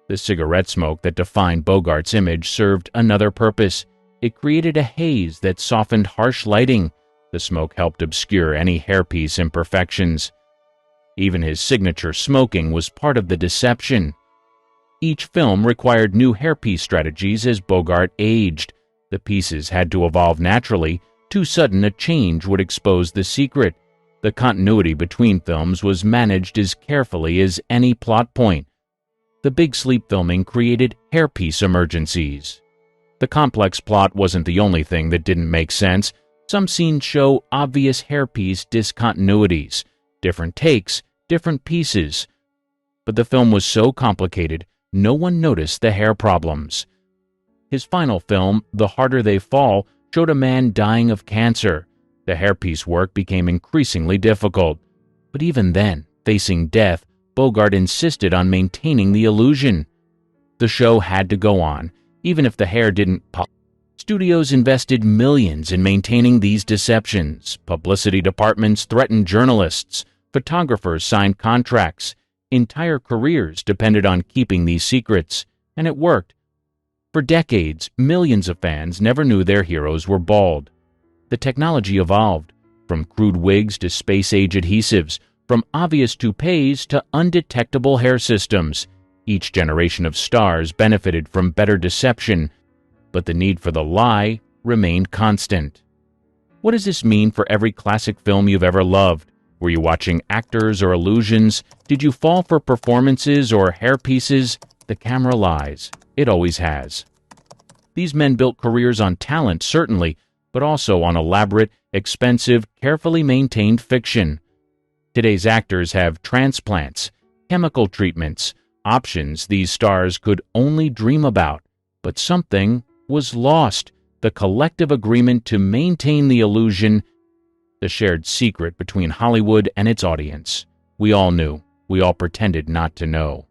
The cigarette smoke that defined Bogart's image served another purpose. It created a haze that softened harsh lighting. The smoke helped obscure any hairpiece imperfections. Even his signature smoking was part of the deception. Each film required new hairpiece strategies as Bogart aged. The pieces had to evolve naturally. Too sudden a change would expose the secret. The continuity between films was managed as carefully as any plot point. The big sleep filming created hairpiece emergencies. The complex plot wasn't the only thing that didn't make sense. Some scenes show obvious hairpiece discontinuities, different takes, different pieces. But the film was so complicated, no one noticed the hair problems. His final film, The Harder They Fall, showed a man dying of cancer. The hairpiece work became increasingly difficult. But even then, facing death, Bogart insisted on maintaining the illusion. The show had to go on, even if the hair didn't pop. Studios invested millions in maintaining these deceptions. Publicity departments threatened journalists. Photographers signed contracts. Entire careers depended on keeping these secrets, and it worked. For decades, millions of fans never knew their heroes were bald. The technology evolved, from crude wigs to space-age adhesives, from obvious toupees to undetectable hair systems. Each generation of stars benefited from better deception, but the need for the lie remained constant. What does this mean for every classic film you've ever loved? Were you watching actors or illusions? Did you fall for performances or hairpieces? The camera lies. It always has. These men built careers on talent, certainly, but also on elaborate, expensive, carefully maintained fiction. Today's actors have transplants, chemical treatments, options these stars could only dream about. But something was lost: the collective agreement to maintain the illusion, the shared secret between Hollywood and its audience. We all knew. We all pretended not to know.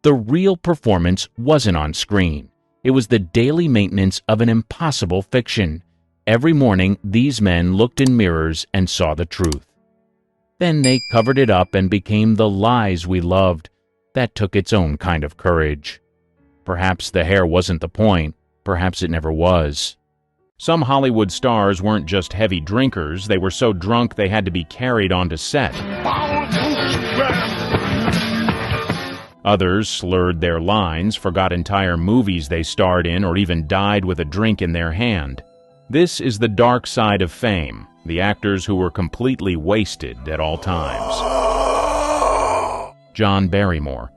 The real performance wasn't on screen. It was the daily maintenance of an impossible fiction. Every morning, these men looked in mirrors and saw the truth. Then they covered it up and became the lies we loved. That took its own kind of courage. Perhaps the hair wasn't the point. Perhaps it never was. Some Hollywood stars weren't just heavy drinkers. They were so drunk they had to be carried onto set. Others slurred their lines, forgot entire movies they starred in, or even died with a drink in their hand. This is the dark side of fame, the actors who were completely wasted at all times. John Barrymore.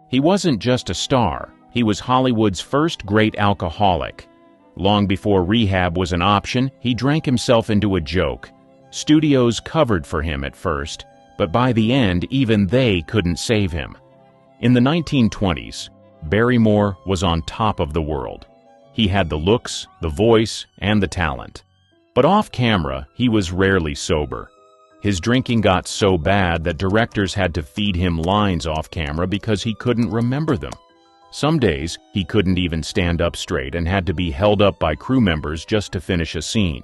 He wasn't just a star. He was Hollywood's first great alcoholic. Long before rehab was an option, he drank himself into a joke. Studios covered for him at first, but by the end, even they couldn't save him. In the 1920s, Barrymore was on top of the world. He had the looks, the voice, and the talent. But off-camera, he was rarely sober. His drinking got so bad that directors had to feed him lines off-camera because he couldn't remember them. Some days, he couldn't even stand up straight and had to be held up by crew members just to finish a scene.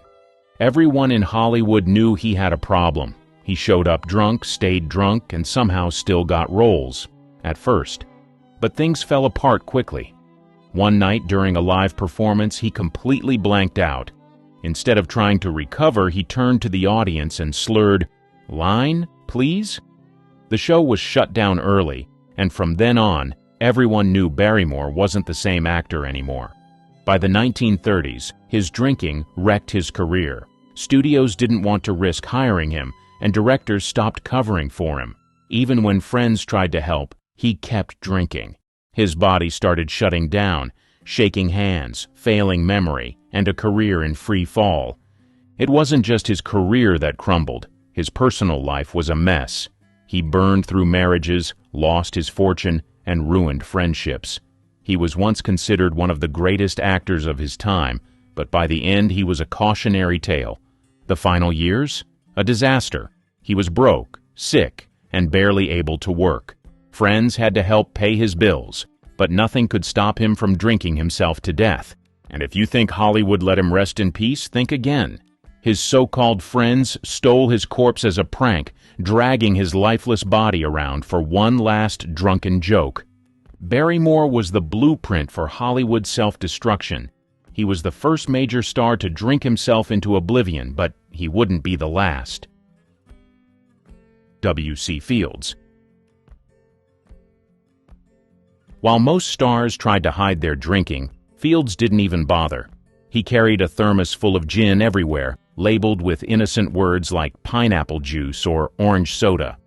Everyone in Hollywood knew he had a problem. He showed up drunk, stayed drunk, and somehow still got roles, at first. But things fell apart quickly. One night during a live performance, he completely blanked out. Instead of trying to recover, he turned to the audience and slurred, "Line, please?" The show was shut down early, and from then on, everyone knew Barrymore wasn't the same actor anymore. By the 1930s, his drinking wrecked his career. Studios didn't want to risk hiring him, and directors stopped covering for him. Even when friends tried to help, he kept drinking. His body started shutting down, shaking hands, failing memory, and a career in free fall. It wasn't just his career that crumbled. His personal life was a mess. He burned through marriages, lost his fortune, and ruined friendships. He was once considered one of the greatest actors of his time, but by the end he was a cautionary tale. The final years? A disaster. He was broke, sick, and barely able to work. Friends had to help pay his bills, but nothing could stop him from drinking himself to death. And if you think Hollywood let him rest in peace, think again. His so-called friends stole his corpse as a prank, dragging his lifeless body around for one last drunken joke. Barrymore was the blueprint for Hollywood self-destruction. He was the first major star to drink himself into oblivion, but he wouldn't be the last. W.C. Fields. While most stars tried to hide their drinking, Fields didn't even bother. He carried a thermos full of gin everywhere, labeled with innocent words like pineapple juice or orange soda.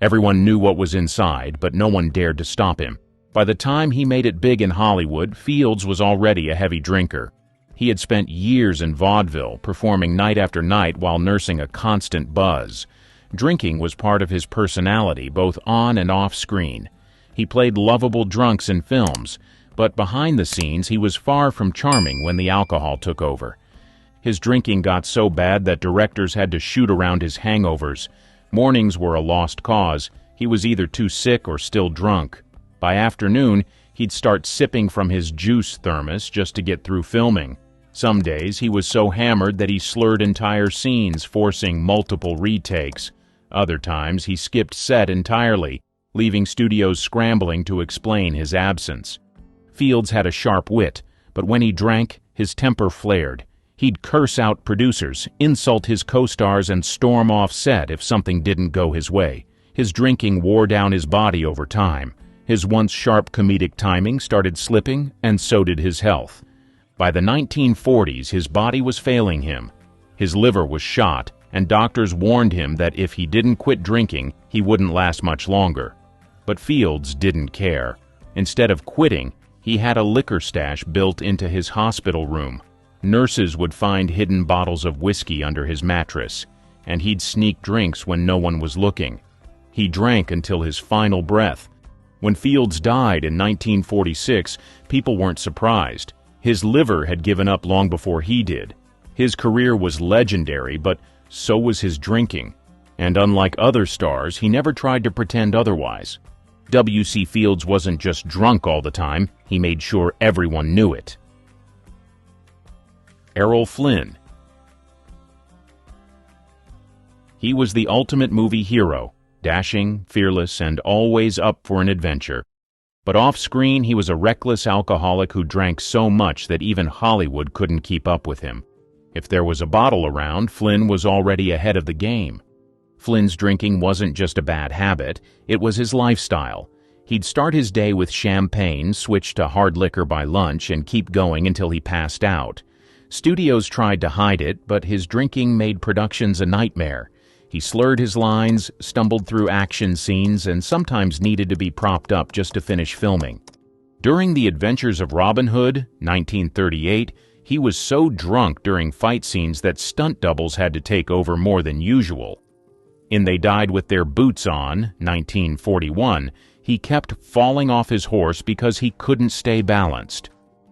Everyone knew what was inside, but no one dared to stop him. By the time he made it big in Hollywood, Fields was already a heavy drinker. He had spent years in vaudeville, performing night after night while nursing a constant buzz. Drinking was part of his personality, both on and off screen. He played lovable drunks in films, but behind the scenes he was far from charming when the alcohol took over. His drinking got so bad that directors had to shoot around his hangovers. Mornings were a lost cause. He was either too sick or still drunk. By afternoon, he'd start sipping from his juice thermos just to get through filming. Some days he was so hammered that he slurred entire scenes, forcing multiple retakes. Other times he skipped set entirely, leaving studios scrambling to explain his absence. Fields had a sharp wit, but when he drank, his temper flared. He'd curse out producers, insult his co-stars, and storm off set if something didn't go his way. His drinking wore down his body over time. His once sharp comedic timing started slipping, and so did his health. By the 1940s, his body was failing him. His liver was shot, and doctors warned him that if he didn't quit drinking, he wouldn't last much longer. But Fields didn't care. Instead of quitting, he had a liquor stash built into his hospital room. Nurses would find hidden bottles of whiskey under his mattress, and he'd sneak drinks when no one was looking. He drank until his final breath. When Fields died in 1946, people weren't surprised. His liver had given up long before he did. His career was legendary, but so was his drinking. And unlike other stars, he never tried to pretend otherwise. W.C. Fields wasn't just drunk all the time, he made sure everyone knew it. Errol Flynn. He was the ultimate movie hero, dashing, fearless, and always up for an adventure. But off-screen, he was a reckless alcoholic who drank so much that even Hollywood couldn't keep up with him. If there was a bottle around, Flynn was already ahead of the game. Flynn's drinking wasn't just a bad habit, it was his lifestyle. He'd start his day with champagne, switch to hard liquor by lunch, and keep going until he passed out. Studios tried to hide it, but his drinking made productions a nightmare. He slurred his lines, stumbled through action scenes, and sometimes needed to be propped up just to finish filming. During The Adventures of Robin Hood, 1938, he was so drunk during fight scenes that stunt doubles had to take over more than usual. In They Died with Their Boots On, 1941, he kept falling off his horse because he couldn't stay balanced.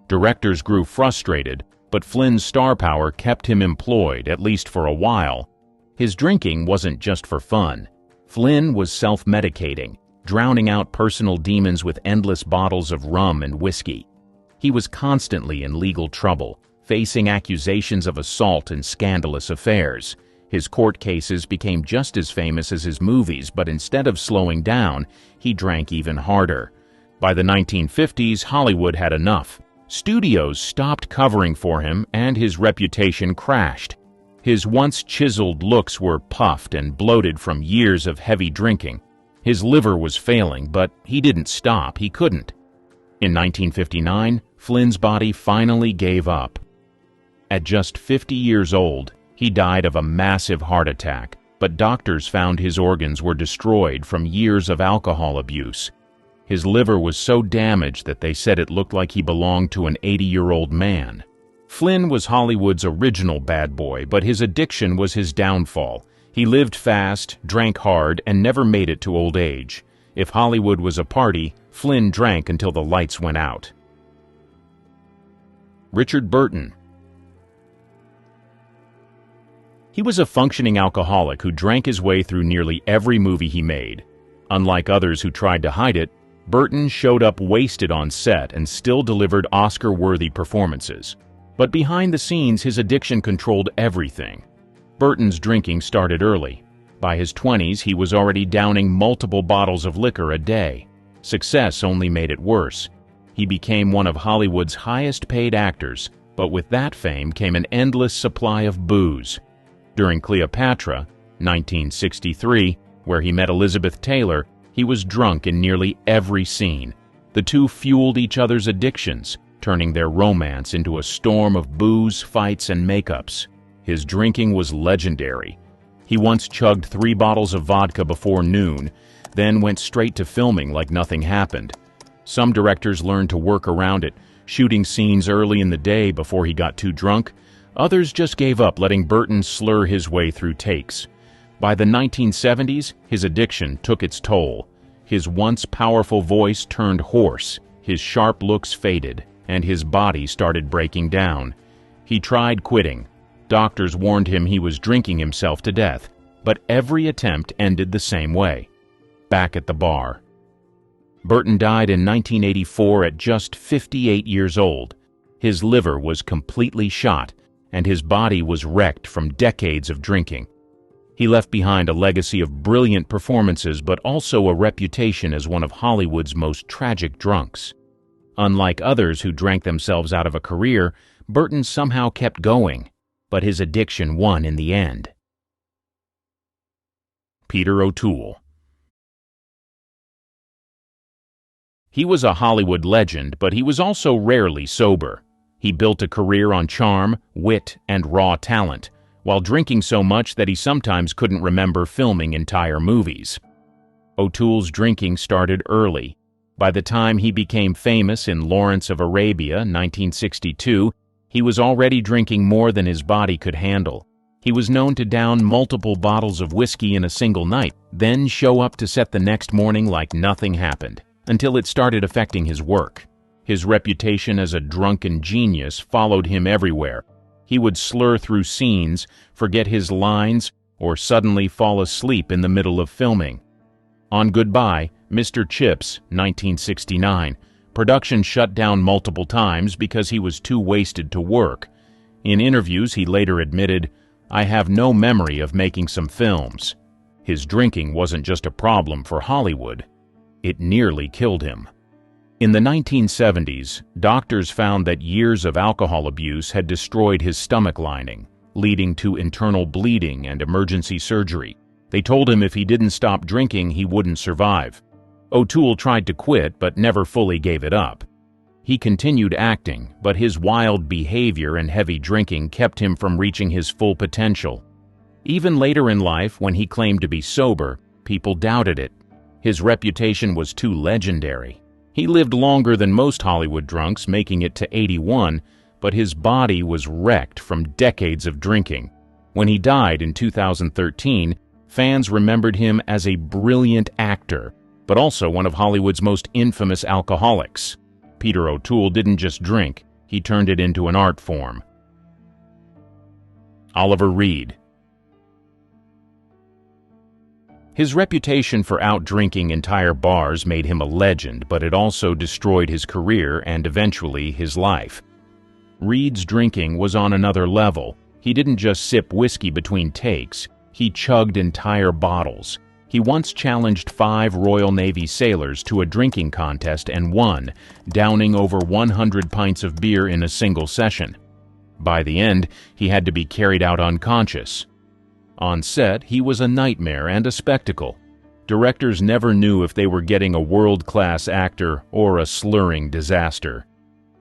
Directors grew frustrated, but Flynn's star power kept him employed, at least for a while. His drinking wasn't just for fun. Flynn was self-medicating, drowning out personal demons with endless bottles of rum and whiskey. He was constantly in legal trouble, facing accusations of assault and scandalous affairs. His court cases became just as famous as his movies, but instead of slowing down, he drank even harder. By the 1950s, Hollywood had enough. Studios stopped covering for him, and his reputation crashed. His once chiseled looks were puffed and bloated from years of heavy drinking. His liver was failing, but he didn't stop. He couldn't. In 1959, Flynn's body finally gave up. At just 50 years old, he died of a massive heart attack, but doctors found his organs were destroyed from years of alcohol abuse. His liver was so damaged that they said it looked like he belonged to an 80-year-old man. Flynn was Hollywood's original bad boy, but his addiction was his downfall. He lived fast, drank hard, and never made it to old age. If Hollywood was a party, Flynn drank until the lights went out. Richard Burton. He was a functioning alcoholic who drank his way through nearly every movie he made. Unlike others who tried to hide it, Burton showed up wasted on set and still delivered Oscar-worthy performances. But behind the scenes, his addiction controlled everything. Burton's drinking started early. By his 20s, he was already downing multiple bottles of liquor a day. Success only made it worse. He became one of Hollywood's highest-paid actors, but with that fame came an endless supply of booze. During Cleopatra, 1963, where he met Elizabeth Taylor, he was drunk in nearly every scene. The two fueled each other's addictions, turning their romance into a storm of booze, fights, and makeups. His drinking was legendary. He once chugged 3 bottles of vodka before noon, then went straight to filming like nothing happened. Some directors learned to work around it, shooting scenes early in the day before he got too drunk. Others just gave up, letting Burton slur his way through takes. By the 1970s, his addiction took its toll. His once powerful voice turned hoarse, his sharp looks faded, and his body started breaking down. He tried quitting. Doctors warned him he was drinking himself to death, but every attempt ended the same way: back at the bar. Burton died in 1984 at just 58 years old. His liver was completely shot, and his body was wrecked from decades of drinking. He left behind a legacy of brilliant performances, but also a reputation as one of Hollywood's most tragic drunks. Unlike others who drank themselves out of a career, Burton somehow kept going, but his addiction won in the end. Peter O'Toole. He was a Hollywood legend, but he was also rarely sober. He built a career on charm, wit, and raw talent, while drinking so much that he sometimes couldn't remember filming entire movies. O'Toole's drinking started early. By the time he became famous in Lawrence of Arabia, 1962, he was already drinking more than his body could handle. He was known to down multiple bottles of whiskey in a single night, then show up to set the next morning like nothing happened, until it started affecting his work. His reputation as a drunken genius followed him everywhere. He would slur through scenes, forget his lines, or suddenly fall asleep in the middle of filming. On Goodbye, Mr. Chips, 1969, production shut down multiple times because he was too wasted to work. In interviews, he later admitted, "I have no memory of making some films." His drinking wasn't just a problem for Hollywood. It nearly killed him. In the 1970s, doctors found that years of alcohol abuse had destroyed his stomach lining, leading to internal bleeding and emergency surgery. They told him if he didn't stop drinking, he wouldn't survive. O'Toole tried to quit but never fully gave it up. He continued acting, but his wild behavior and heavy drinking kept him from reaching his full potential. Even later in life, when he claimed to be sober, people doubted it. His reputation was too legendary. He lived longer than most Hollywood drunks, making it to 81, but his body was wrecked from decades of drinking. When he died in 2013, fans remembered him as a brilliant actor, but also one of Hollywood's most infamous alcoholics. Peter O'Toole didn't just drink, he turned it into an art form. Oliver Reed. His reputation for out-drinking entire bars made him a legend, but it also destroyed his career and eventually his life. Reed's drinking was on another level. He didn't just sip whiskey between takes, he chugged entire bottles. He once challenged 5 Royal Navy sailors to a drinking contest and won, downing over 100 pints of beer in a single session. By the end, he had to be carried out unconscious. On set, he was a nightmare and a spectacle. Directors never knew if they were getting a world-class actor or a slurring disaster.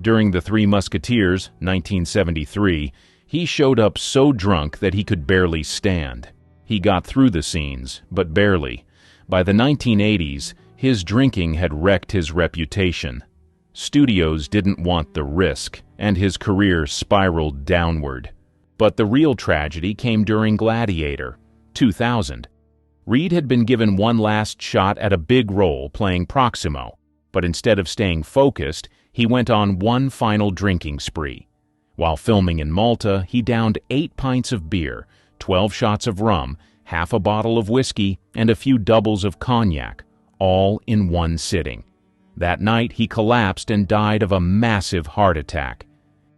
During The Three Musketeers, 1973, he showed up so drunk that he could barely stand. He got through the scenes, but barely. By the 1980s, his drinking had wrecked his reputation. Studios didn't want the risk, and his career spiraled downward. But the real tragedy came during Gladiator, 2000. Reed had been given one last shot at a big role playing Proximo, but instead of staying focused, he went on one final drinking spree. While filming in Malta, he downed 8 pints of beer, 12 shots of rum, half a bottle of whiskey, and a few doubles of cognac, all in one sitting. That night, he collapsed and died of a massive heart attack.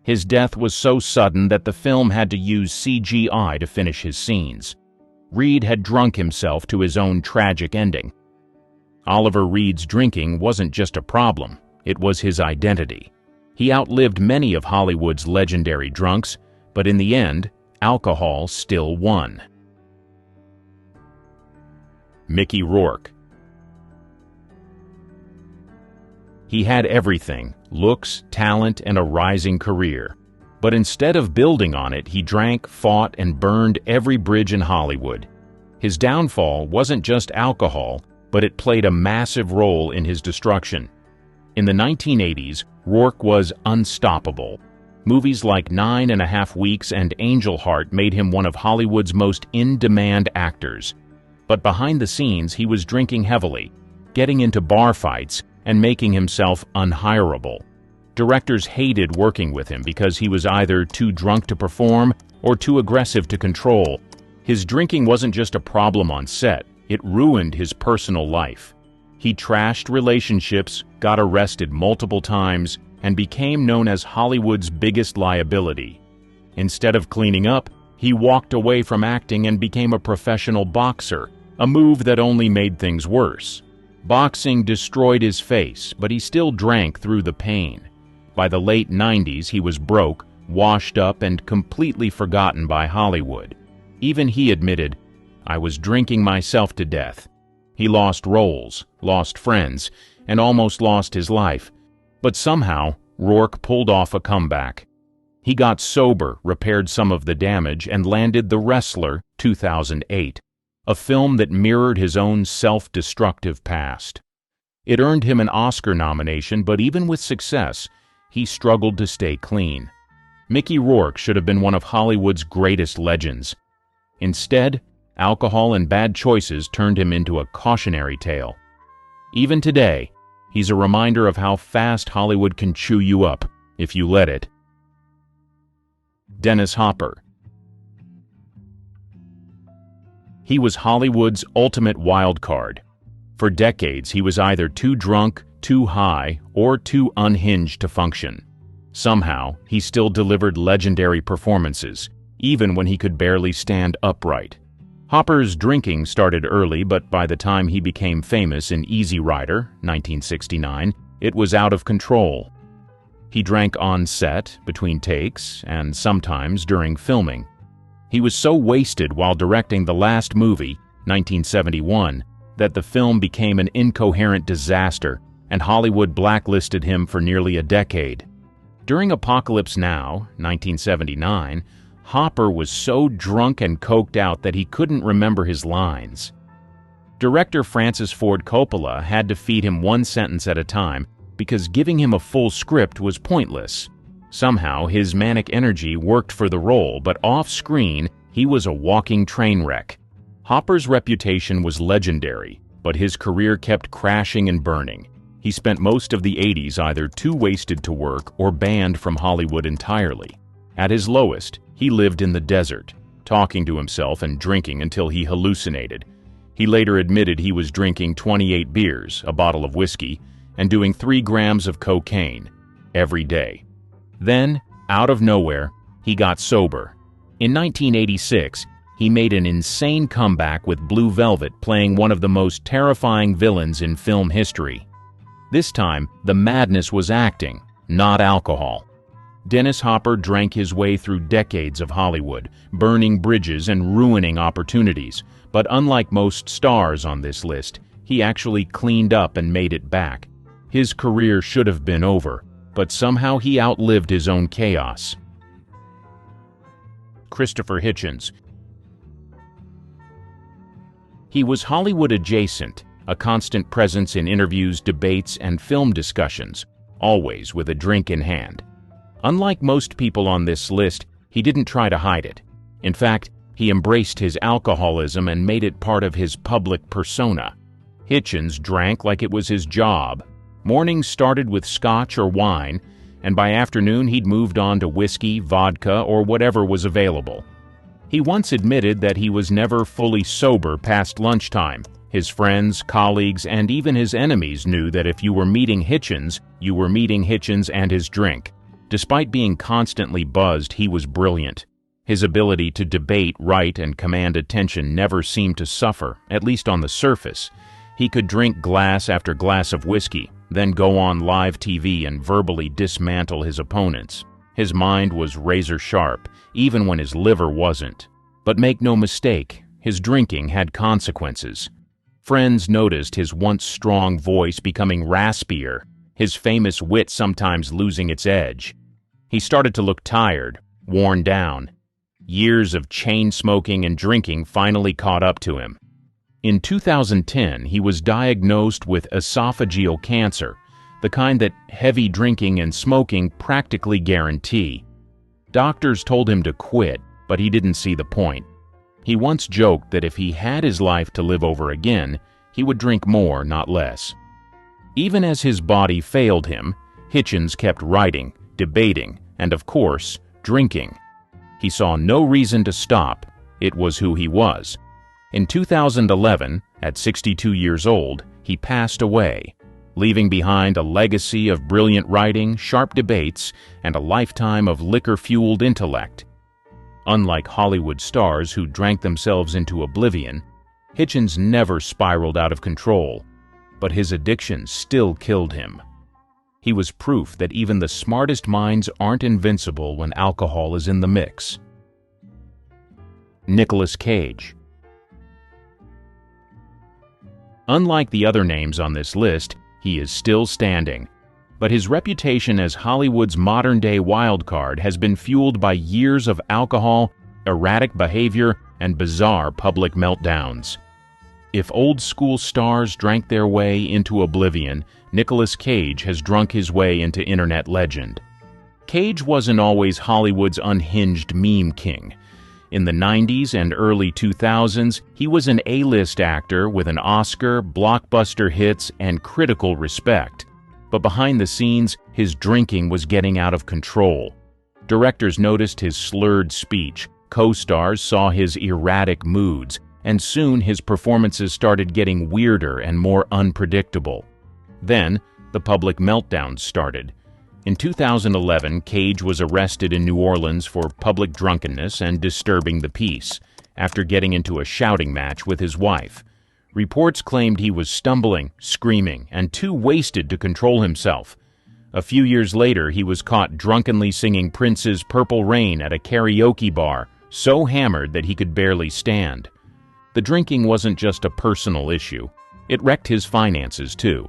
His death was so sudden that the film had to use CGI to finish his scenes. Reed had drunk himself to his own tragic ending. Oliver Reed's drinking wasn't just a problem, it was his identity. He outlived many of Hollywood's legendary drunks, but in the end, alcohol still won. Mickey Rourke. He had everything: looks, talent, and a rising career. But instead of building on it, he drank, fought, and burned every bridge in Hollywood. His downfall wasn't just alcohol, but it played a massive role in his destruction. In the 1980s, Rourke was unstoppable. Movies like 9½ Weeks and Angel Heart made him one of Hollywood's most in-demand actors. But behind the scenes, he was drinking heavily, getting into bar fights, and making himself unhireable. Directors hated working with him because he was either too drunk to perform or too aggressive to control. His drinking wasn't just a problem on set, it ruined his personal life. He trashed relationships, got arrested multiple times, and became known as Hollywood's biggest liability. Instead of cleaning up, he walked away from acting and became a professional boxer, a move that only made things worse. Boxing destroyed his face, but he still drank through the pain. By the late 90s, he was broke, washed up, and completely forgotten by Hollywood. Even he admitted, "I was drinking myself to death." He lost roles, lost friends, and almost lost his life. But somehow, Rourke pulled off a comeback. He got sober, repaired some of the damage, and landed The Wrestler, 2008, a film that mirrored his own self-destructive past. It earned him an Oscar nomination, but even with success, he struggled to stay clean. Mickey Rourke should have been one of Hollywood's greatest legends. Instead, alcohol and bad choices turned him into a cautionary tale. Even today, he's a reminder of how fast Hollywood can chew you up, if you let it. Dennis Hopper. He was Hollywood's ultimate wild card. For decades, he was either too drunk, too high, or too unhinged to function. Somehow, he still delivered legendary performances, even when he could barely stand upright. Hopper's drinking started early, but by the time he became famous in Easy Rider, 1969, it was out of control. He drank on set, between takes, and sometimes during filming. He was so wasted while directing the last movie, 1971, that the film became an incoherent disaster, and Hollywood blacklisted him for nearly a decade. During Apocalypse Now, 1979, Hopper was so drunk and coked out that he couldn't remember his lines. Director Francis Ford Coppola had to feed him one sentence at a time because giving him a full script was pointless. Somehow, his manic energy worked for the role, but off-screen, he was a walking train wreck. Hopper's reputation was legendary, but his career kept crashing and burning. He spent most of the 80s either too wasted to work or banned from Hollywood entirely. At his lowest, he lived in the desert, talking to himself and drinking until he hallucinated. He later admitted he was drinking 28 beers, a bottle of whiskey, and doing 3 grams of cocaine every day. Then, out of nowhere, he got sober. In 1986, he made an insane comeback with Blue Velvet, playing one of the most terrifying villains in film history. This time, the madness was acting, not alcohol. Dennis Hopper drank his way through decades of Hollywood, burning bridges and ruining opportunities. But unlike most stars on this list, he actually cleaned up and made it back. His career should have been over, but somehow he outlived his own chaos. Christopher Hitchens. He was Hollywood adjacent, a constant presence in interviews, debates, and film discussions, always with a drink in hand. Unlike most people on this list, he didn't try to hide it. In fact, he embraced his alcoholism and made it part of his public persona. Hitchens drank like it was his job. Mornings started with scotch or wine, and by afternoon he'd moved on to whiskey, vodka, or whatever was available. He once admitted that he was never fully sober past lunchtime. His friends, colleagues, and even his enemies knew that if you were meeting Hitchens, you were meeting Hitchens and his drink. Despite being constantly buzzed, he was brilliant. His ability to debate, write, and command attention never seemed to suffer, at least on the surface. He could drink glass after glass of whiskey, then go on live TV and verbally dismantle his opponents. His mind was razor sharp, even when his liver wasn't. But make no mistake, his drinking had consequences. Friends noticed his once strong voice becoming raspier, his famous wit sometimes losing its edge. He started to look tired, worn down. Years of chain smoking and drinking finally caught up to him. In 2010, he was diagnosed with esophageal cancer, the kind that heavy drinking and smoking practically guarantee. Doctors told him to quit, but he didn't see the point. He once joked that if he had his life to live over again, he would drink more, not less. Even as his body failed him, Hitchens kept writing, debating, and of course, drinking. He saw no reason to stop. It was who he was. In 2011, at 62 years old, he passed away, leaving behind a legacy of brilliant writing, sharp debates, and a lifetime of liquor-fueled intellect. Unlike Hollywood stars who drank themselves into oblivion, Hitchens never spiraled out of control, but his addiction still killed him. He was proof that even the smartest minds aren't invincible when alcohol is in the mix. Nicolas Cage. Unlike the other names on this list, he is still standing, but his reputation as Hollywood's modern-day wildcard has been fueled by years of alcohol, erratic behavior, and bizarre public meltdowns. If old-school stars drank their way into oblivion, Nicolas Cage has drunk his way into internet legend. Cage wasn't always Hollywood's unhinged meme king. In the 90s and early 2000s, he was an A-list actor with an Oscar, blockbuster hits, and critical respect. But behind the scenes, his drinking was getting out of control. Directors noticed his slurred speech, co-stars saw his erratic moods, and soon his performances started getting weirder and more unpredictable. Then, the public meltdowns started. In 2011, Cage was arrested in New Orleans for public drunkenness and disturbing the peace, after getting into a shouting match with his wife. Reports claimed he was stumbling, screaming, and too wasted to control himself. A few years later, he was caught drunkenly singing Prince's Purple Rain at a karaoke bar, so hammered that he could barely stand. The drinking wasn't just a personal issue. It wrecked his finances, too.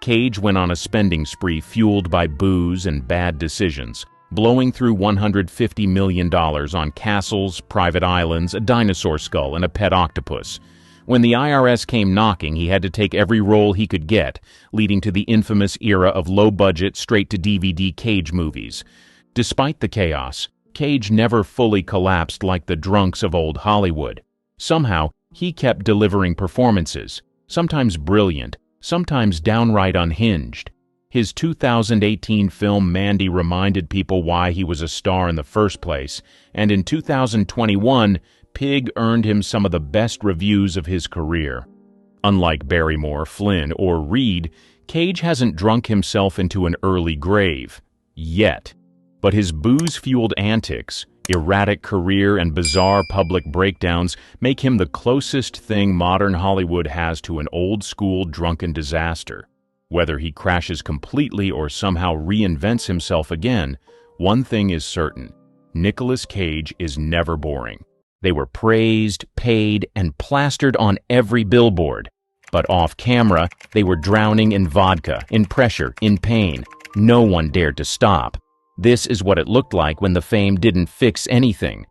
Cage went on a spending spree fueled by booze and bad decisions, blowing through $150 million on castles, private islands, a dinosaur skull, and a pet octopus. When the IRS came knocking, he had to take every role he could get, leading to the infamous era of low-budget, straight-to-DVD Cage movies. Despite the chaos, Cage never fully collapsed like the drunks of old Hollywood. Somehow, he kept delivering performances, sometimes brilliant, sometimes downright unhinged. His 2018 film Mandy reminded people why he was a star in the first place, and in 2021, Pig earned him some of the best reviews of his career. Unlike Barrymore, Flynn, or Reed, Cage hasn't drunk himself into an early grave. Yet. But his booze-fueled antics, erratic career, and bizarre public breakdowns make him the closest thing modern Hollywood has to an old-school drunken disaster. Whether he crashes completely or somehow reinvents himself again, one thing is certain: Nicolas Cage is never boring. They were praised, paid, and plastered on every billboard. But off-camera, they were drowning in vodka, in pressure, in pain. No one dared to stop. This is what it looked like when the fame didn't fix anything.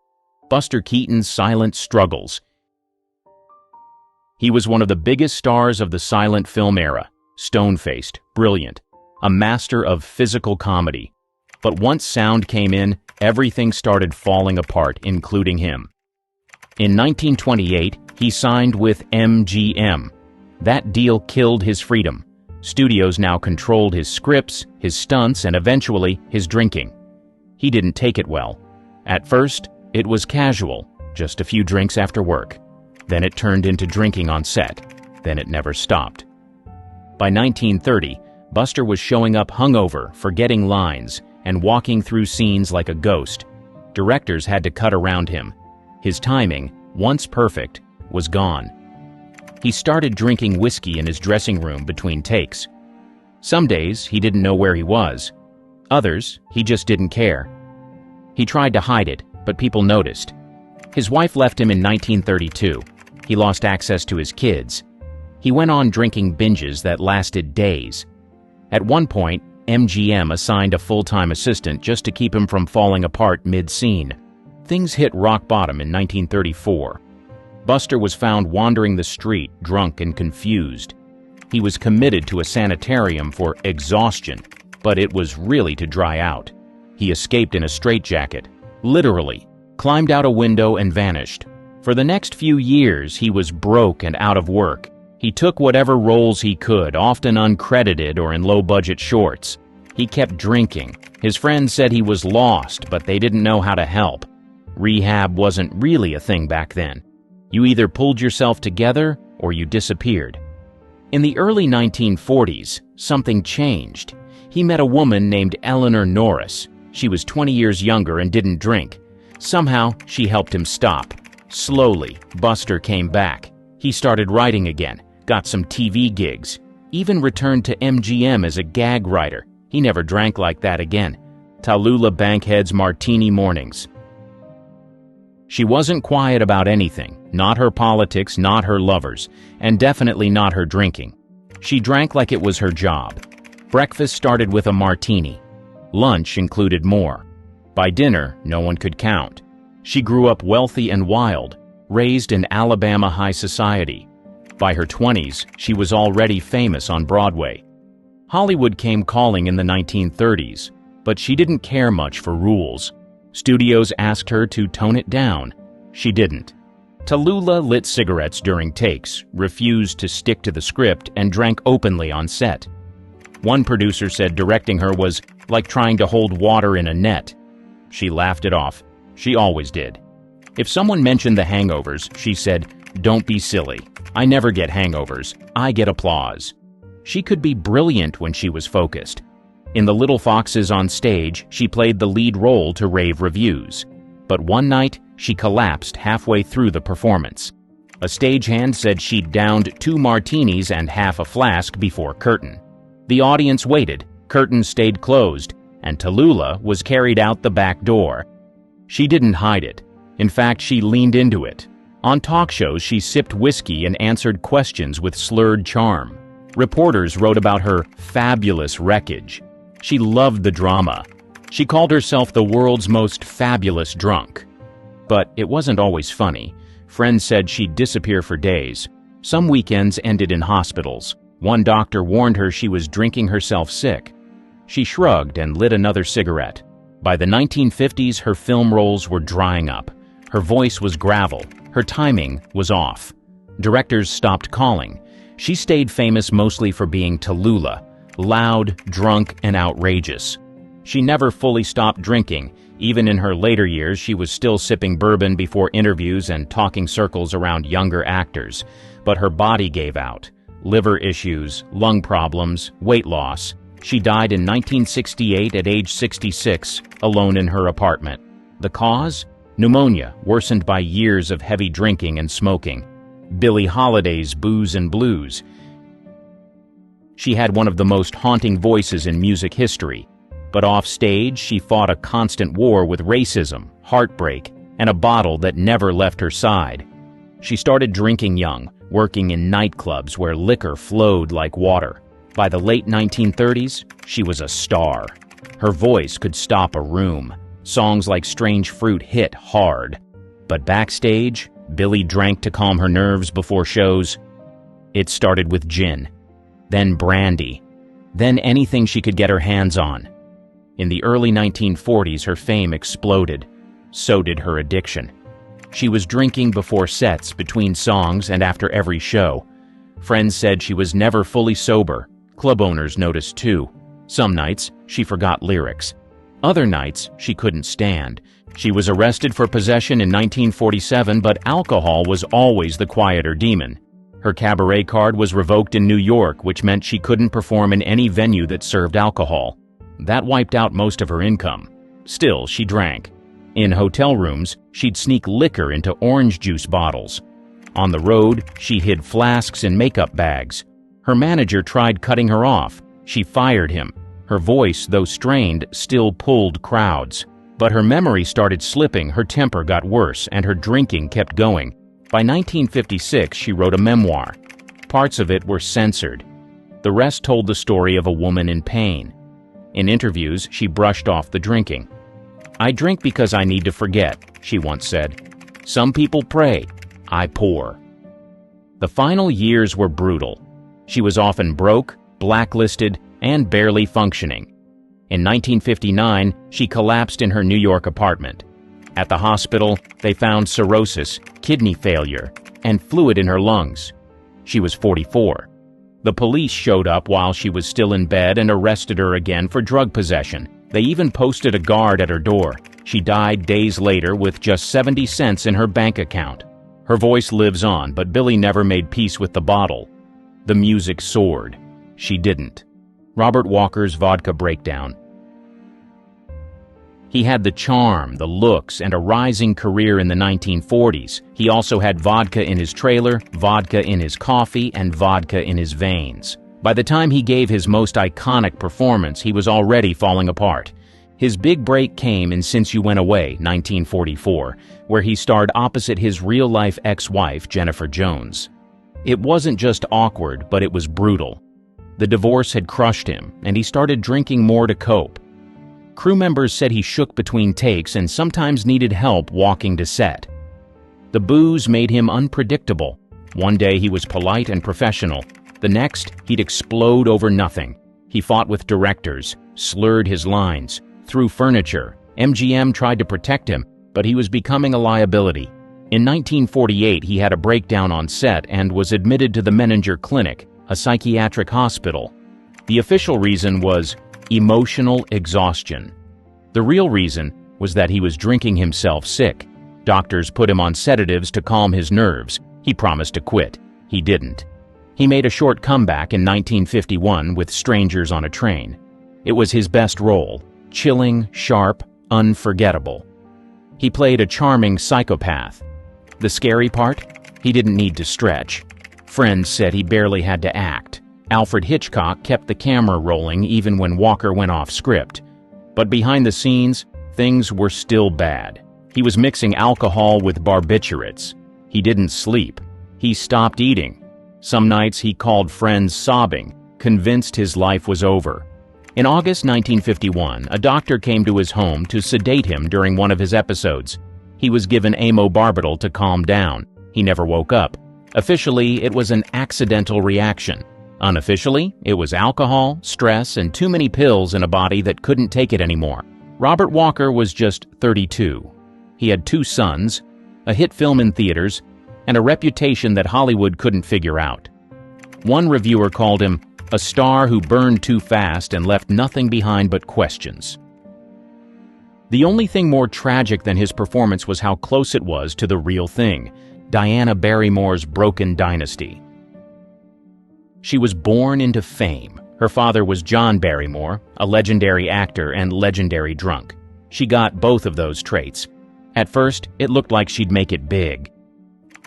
Buster Keaton's silent struggles. He was one of the biggest stars of the silent film era, stone-faced, brilliant, a master of physical comedy. But once sound came in, everything started falling apart, including him. In 1928, he signed with MGM. That deal killed his freedom. Studios now controlled his scripts, his stunts, and eventually his drinking. He didn't take it well. At first, it was casual, just a few drinks after work. Then it turned into drinking on set. Then it never stopped. By 1930, Buster was showing up hungover, forgetting lines, and walking through scenes like a ghost. Directors had to cut around him. His timing, once perfect, was gone. He started drinking whiskey in his dressing room between takes. Some days, he didn't know where he was. Others, he just didn't care. He tried to hide it, but people noticed. His wife left him in 1932. He lost access to his kids. He went on drinking binges that lasted days. At one point, MGM assigned a full-time assistant just to keep him from falling apart mid-scene. Things hit rock bottom in 1934. Buster was found wandering the street, drunk and confused. He was committed to a sanitarium for exhaustion, but it was really to dry out. He escaped in a straitjacket, literally, climbed out a window and vanished. For the next few years, he was broke and out of work. He took whatever roles he could, often uncredited or in low-budget shorts. He kept drinking. His friends said he was lost, but they didn't know how to help. Rehab wasn't really a thing back then. You either pulled yourself together or you disappeared. In the early 1940s, something changed. He met a woman named Eleanor Norris. She was 20 years younger and didn't drink. Somehow, she helped him stop. Slowly, Buster came back. He started writing again, got some TV gigs, even returned to MGM as a gag writer. He never drank like that again. Tallulah Bankhead's martini mornings. She wasn't quiet about anything, not her politics, not her lovers, and definitely not her drinking. She drank like it was her job. Breakfast started with a martini. Lunch included more. By dinner, no one could count. She grew up wealthy and wild, raised in Alabama high society. By her 20s, she was already famous on Broadway. Hollywood came calling in the 1930s, but she didn't care much for rules. Studios asked her to tone it down. She didn't. Tallulah lit cigarettes during takes, refused to stick to the script, and drank openly on set. One producer said directing her was like trying to hold water in a net. She laughed it off. She always did. If someone mentioned The Hangovers, she said, "Don't be silly. I never get hangovers. I get applause." She could be brilliant when she was focused. In The Little Foxes on Stage, she played the lead role to rave reviews. But one night, she collapsed halfway through the performance. A stagehand said she'd downed 2 martinis and half a flask before curtain. The audience waited, curtain stayed closed, and Tallulah was carried out the back door. She didn't hide it. In fact, she leaned into it. On talk shows, she sipped whiskey and answered questions with slurred charm. Reporters wrote about her fabulous wreckage. She loved the drama. She called herself the world's most fabulous drunk. But it wasn't always funny. Friends said she'd disappear for days. Some weekends ended in hospitals. One doctor warned her she was drinking herself sick. She shrugged and lit another cigarette. By the 1950s, her film roles were drying up. Her voice was gravel. Her timing was off. Directors stopped calling. She stayed famous mostly for being Tallulah, loud, drunk, and outrageous. She never fully stopped drinking. Even in her later years, she was still sipping bourbon before interviews and talking circles around younger actors. But her body gave out. Liver issues, lung problems, weight loss. She died in 1968 at age 66, alone in her apartment. The cause? Pneumonia, worsened by years of heavy drinking and smoking. Billie Holiday's Booze and Blues. She had one of the most haunting voices in music history. But off stage, she fought a constant war with racism, heartbreak, and a bottle that never left her side. She started drinking young, working in nightclubs where liquor flowed like water. By the late 1930s, she was a star. Her voice could stop a room. Songs like Strange Fruit hit hard. But backstage, Billie drank to calm her nerves before shows. It started with gin, then brandy, then anything she could get her hands on. In the early 1940s, her fame exploded. So did her addiction. She was drinking before sets, between songs, and after every show. Friends said she was never fully sober. Club owners noticed too. Some nights, she forgot lyrics. Other nights, she couldn't stand. She was arrested for possession in 1947, but alcohol was always the quieter demon. Her cabaret card was revoked in New York, which meant she couldn't perform in any venue that served alcohol. That wiped out most of her income. Still, she drank. In hotel rooms, she'd sneak liquor into orange juice bottles. On the road, she hid flasks in makeup bags. Her manager tried cutting her off. She fired him. Her voice, though strained, still pulled crowds. But her memory started slipping, her temper got worse, and her drinking kept going. By 1956, she wrote a memoir. Parts of it were censored. The rest told the story of a woman in pain. In interviews, she brushed off the drinking. "I drink because I need to forget," she once said. "Some people pray. I pour." The final years were brutal. She was often broke, blacklisted, and barely functioning. In 1959, she collapsed in her New York apartment. At the hospital, they found cirrhosis, kidney failure, and fluid in her lungs. She was 44. The police showed up while she was still in bed and arrested her again for drug possession. They even posted a guard at her door. She died days later with just 70 cents in her bank account. Her voice lives on, but Billie never made peace with the bottle. The music soared. She didn't. Robert Walker's vodka breakdown. He had the charm, the looks, and a rising career in the 1940s. He also had vodka in his trailer, vodka in his coffee, and vodka in his veins. By the time he gave his most iconic performance, he was already falling apart. His big break came in Since You Went Away, 1944, where he starred opposite his real-life ex-wife, Jennifer Jones. It wasn't just awkward, but it was brutal. The divorce had crushed him, and he started drinking more to cope. Crew members said he shook between takes and sometimes needed help walking to set. The booze made him unpredictable. One day he was polite and professional. The next, he'd explode over nothing. He fought with directors, slurred his lines, threw furniture. MGM tried to protect him, but he was becoming a liability. In 1948, he had a breakdown on set and was admitted to the Menninger Clinic, a psychiatric hospital. The official reason was emotional exhaustion. The real reason was that he was drinking himself sick. Doctors put him on sedatives to calm his nerves. He promised to quit. He didn't. He made a short comeback in 1951 with Strangers on a Train. It was his best role, chilling, sharp, unforgettable. He played a charming psychopath. The scary part? He didn't need to stretch. Friends said he barely had to act. Alfred Hitchcock kept the camera rolling even when Walker went off script. But behind the scenes, things were still bad. He was mixing alcohol with barbiturates. He didn't sleep. He stopped eating. Some nights he called friends sobbing, convinced his life was over. In August 1951, a doctor came to his home to sedate him during one of his episodes. He was given amobarbital to calm down. He never woke up. Officially, it was an accidental reaction. Unofficially, it was alcohol, stress, and too many pills in a body that couldn't take it anymore. Robert Walker was just 32. He had 2 sons, a hit film in theaters, and a reputation that Hollywood couldn't figure out. One reviewer called him a star who burned too fast and left nothing behind but questions. The only thing more tragic than his performance was how close it was to the real thing, Diana Barrymore's broken dynasty. She was born into fame. Her father was John Barrymore, a legendary actor and legendary drunk. She got both of those traits. At first, it looked like she'd make it big.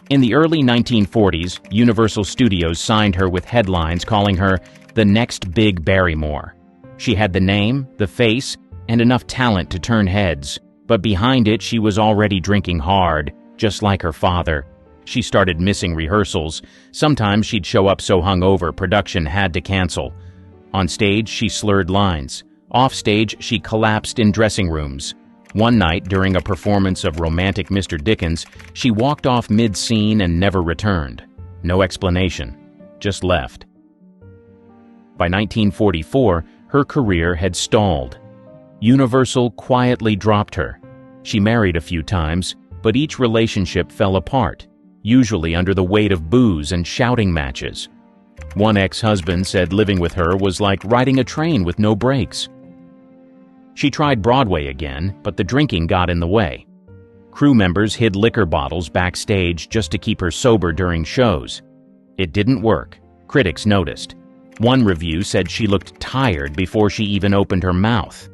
In the early 1940s, Universal Studios signed her with headlines calling her the next big Barrymore. She had the name, the face, and enough talent to turn heads. But behind it, she was already drinking hard, just like her father. She started missing rehearsals. Sometimes she'd show up so hungover production had to cancel. On stage, she slurred lines. Off stage, she collapsed in dressing rooms. One night, during a performance of Romantic Mr. Dickens, she walked off mid-scene and never returned. No explanation. Just left. By 1944, her career had stalled. Universal quietly dropped her. She married a few times, but each relationship fell apart, usually under the weight of booze and shouting matches. One ex-husband said living with her was like riding a train with no brakes. She tried Broadway again, but the drinking got in the way. Crew members hid liquor bottles backstage just to keep her sober during shows. It didn't work. Critics noticed. One review said she looked tired before she even opened her mouth.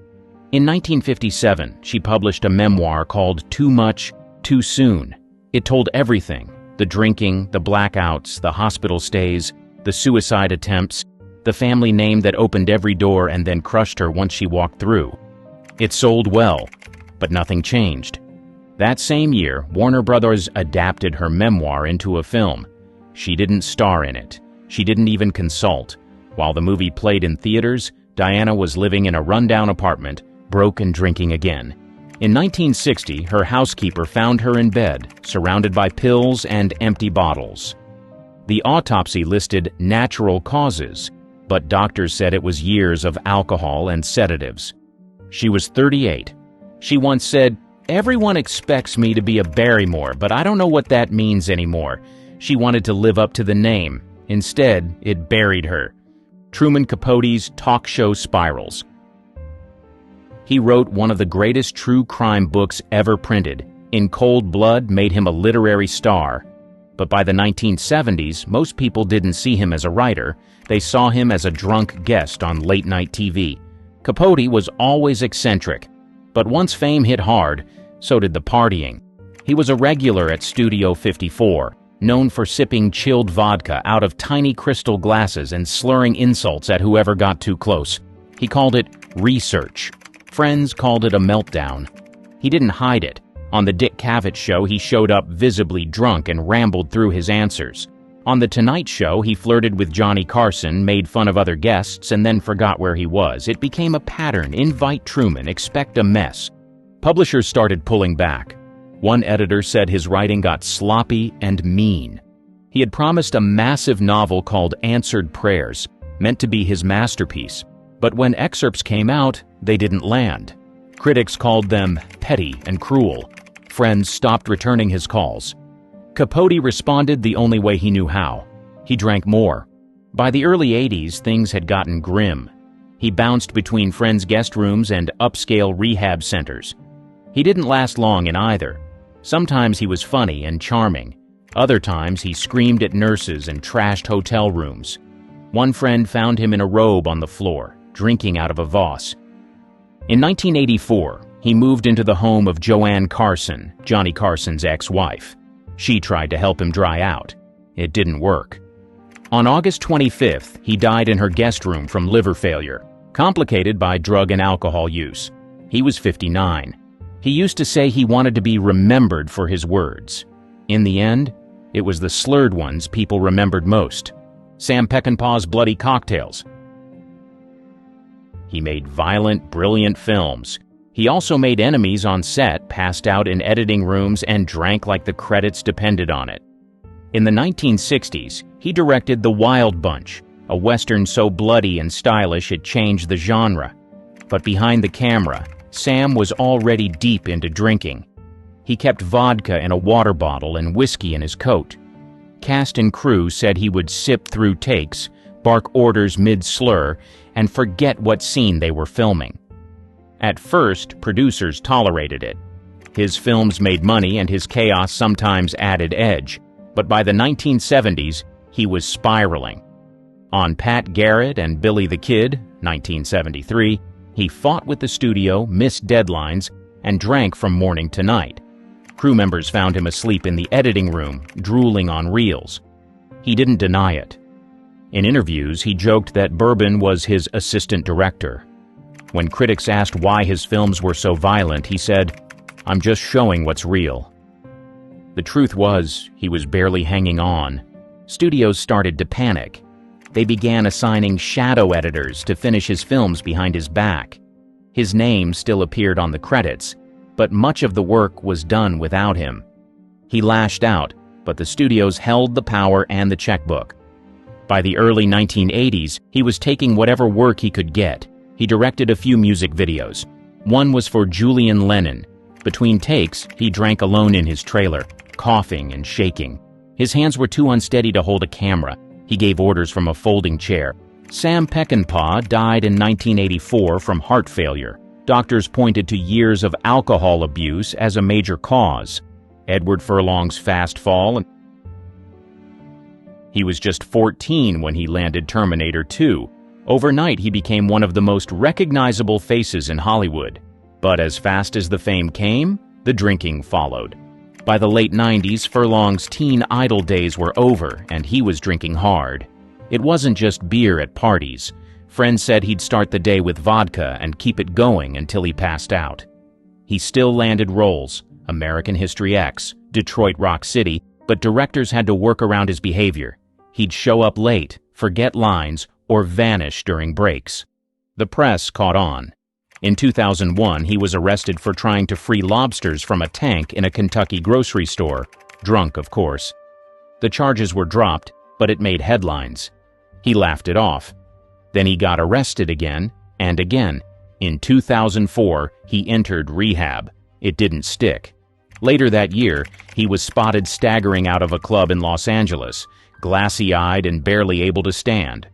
In 1957, she published a memoir called Too Much, Too Soon. It told everything: the drinking, the blackouts, the hospital stays, the suicide attempts, the family name that opened every door and then crushed her once she walked through. It sold well, but nothing changed. That same year, Warner Brothers adapted her memoir into a film. She didn't star in it. She didn't even consult. While the movie played in theaters, Diana was living in a rundown apartment, broke and drinking again. In 1960, her housekeeper found her in bed, surrounded by pills and empty bottles. The autopsy listed natural causes, but doctors said it was years of alcohol and sedatives. She was 38. She once said, "Everyone expects me to be a Barrymore, but I don't know what that means anymore." She wanted to live up to the name. Instead, it buried her. Truman Capote's talk show spirals. He wrote one of the greatest true crime books ever printed. In Cold Blood made him a literary star. But by the 1970s, most people didn't see him as a writer. They saw him as a drunk guest on late-night TV. Capote was always eccentric. But once fame hit hard, so did the partying. He was a regular at Studio 54, known for sipping chilled vodka out of tiny crystal glasses and slurring insults at whoever got too close. He called it research. Friends called it a meltdown. He didn't hide it. On the Dick Cavett Show, he showed up visibly drunk and rambled through his answers. On The Tonight Show, he flirted with Johnny Carson, made fun of other guests, and then forgot where he was. It became a pattern. Invite Truman, expect a mess. Publishers started pulling back. One editor said his writing got sloppy and mean. He had promised a massive novel called Answered Prayers, meant to be his masterpiece. But when excerpts came out, they didn't land. Critics called them petty and cruel. Friends stopped returning his calls. Capote responded the only way he knew how. He drank more. By the early 80s, things had gotten grim. He bounced between friends' guest rooms and upscale rehab centers. He didn't last long in either. Sometimes he was funny and charming. Other times he screamed at nurses and trashed hotel rooms. One friend found him in a robe on the floor, drinking out of a vase. In 1984, he moved into the home of Joanne Carson, Johnny Carson's ex-wife. She tried to help him dry out. It didn't work. On August 25th, he died in her guest room from liver failure, complicated by drug and alcohol use. He was 59. He used to say he wanted to be remembered for his words. In the end, it was the slurred ones people remembered most. Sam Peckinpah's Bloody Cocktails. He made violent, brilliant films. He also made enemies on set, passed out in editing rooms, and drank like the credits depended on it. In the 1960s, he directed The Wild Bunch, a western so bloody and stylish it changed the genre. But behind the camera, Sam was already deep into drinking. He kept vodka in a water bottle and whiskey in his coat. Cast and crew said he would sip through takes, bark orders mid-slur, and forget what scene they were filming. At first, producers tolerated it. His films made money and his chaos sometimes added edge, but by the 1970s, he was spiraling. On Pat Garrett and Billy the Kid, 1973, he fought with the studio, missed deadlines, and drank from morning to night. Crew members found him asleep in the editing room, drooling on reels. He didn't deny it. In interviews, he joked that bourbon was his assistant director. When critics asked why his films were so violent, he said, "I'm just showing what's real." The truth was, he was barely hanging on. Studios started to panic. They began assigning shadow editors to finish his films behind his back. His name still appeared on the credits, but much of the work was done without him. He lashed out, but the studios held the power and the checkbook. By the early 1980s, he was taking whatever work he could get. He directed a few music videos. One was for Julian Lennon. Between takes, he drank alone in his trailer, coughing and shaking. His hands were too unsteady to hold a camera. He gave orders from a folding chair. Sam Peckinpah died in 1984 from heart failure. Doctors pointed to years of alcohol abuse as a major cause. Edward Furlong's fast fall. He was just 14 when he landed Terminator 2. Overnight, he became one of the most recognizable faces in Hollywood. But as fast as the fame came, the drinking followed. By the late 90s, Furlong's teen idol days were over, and he was drinking hard. It wasn't just beer at parties. Friends said he'd start the day with vodka and keep it going until he passed out. He still landed roles, American History X, Detroit Rock City, but directors had to work around his behavior. He'd show up late, forget lines, or vanish during breaks. The press caught on. In 2001, he was arrested for trying to free lobsters from a tank in a Kentucky grocery store, drunk, of course. The charges were dropped, but it made headlines. He laughed it off. Then he got arrested again and again. In 2004, he entered rehab. It didn't stick. Later that year, he was spotted staggering out of a club in Los Angeles, glassy-eyed and barely able to stand.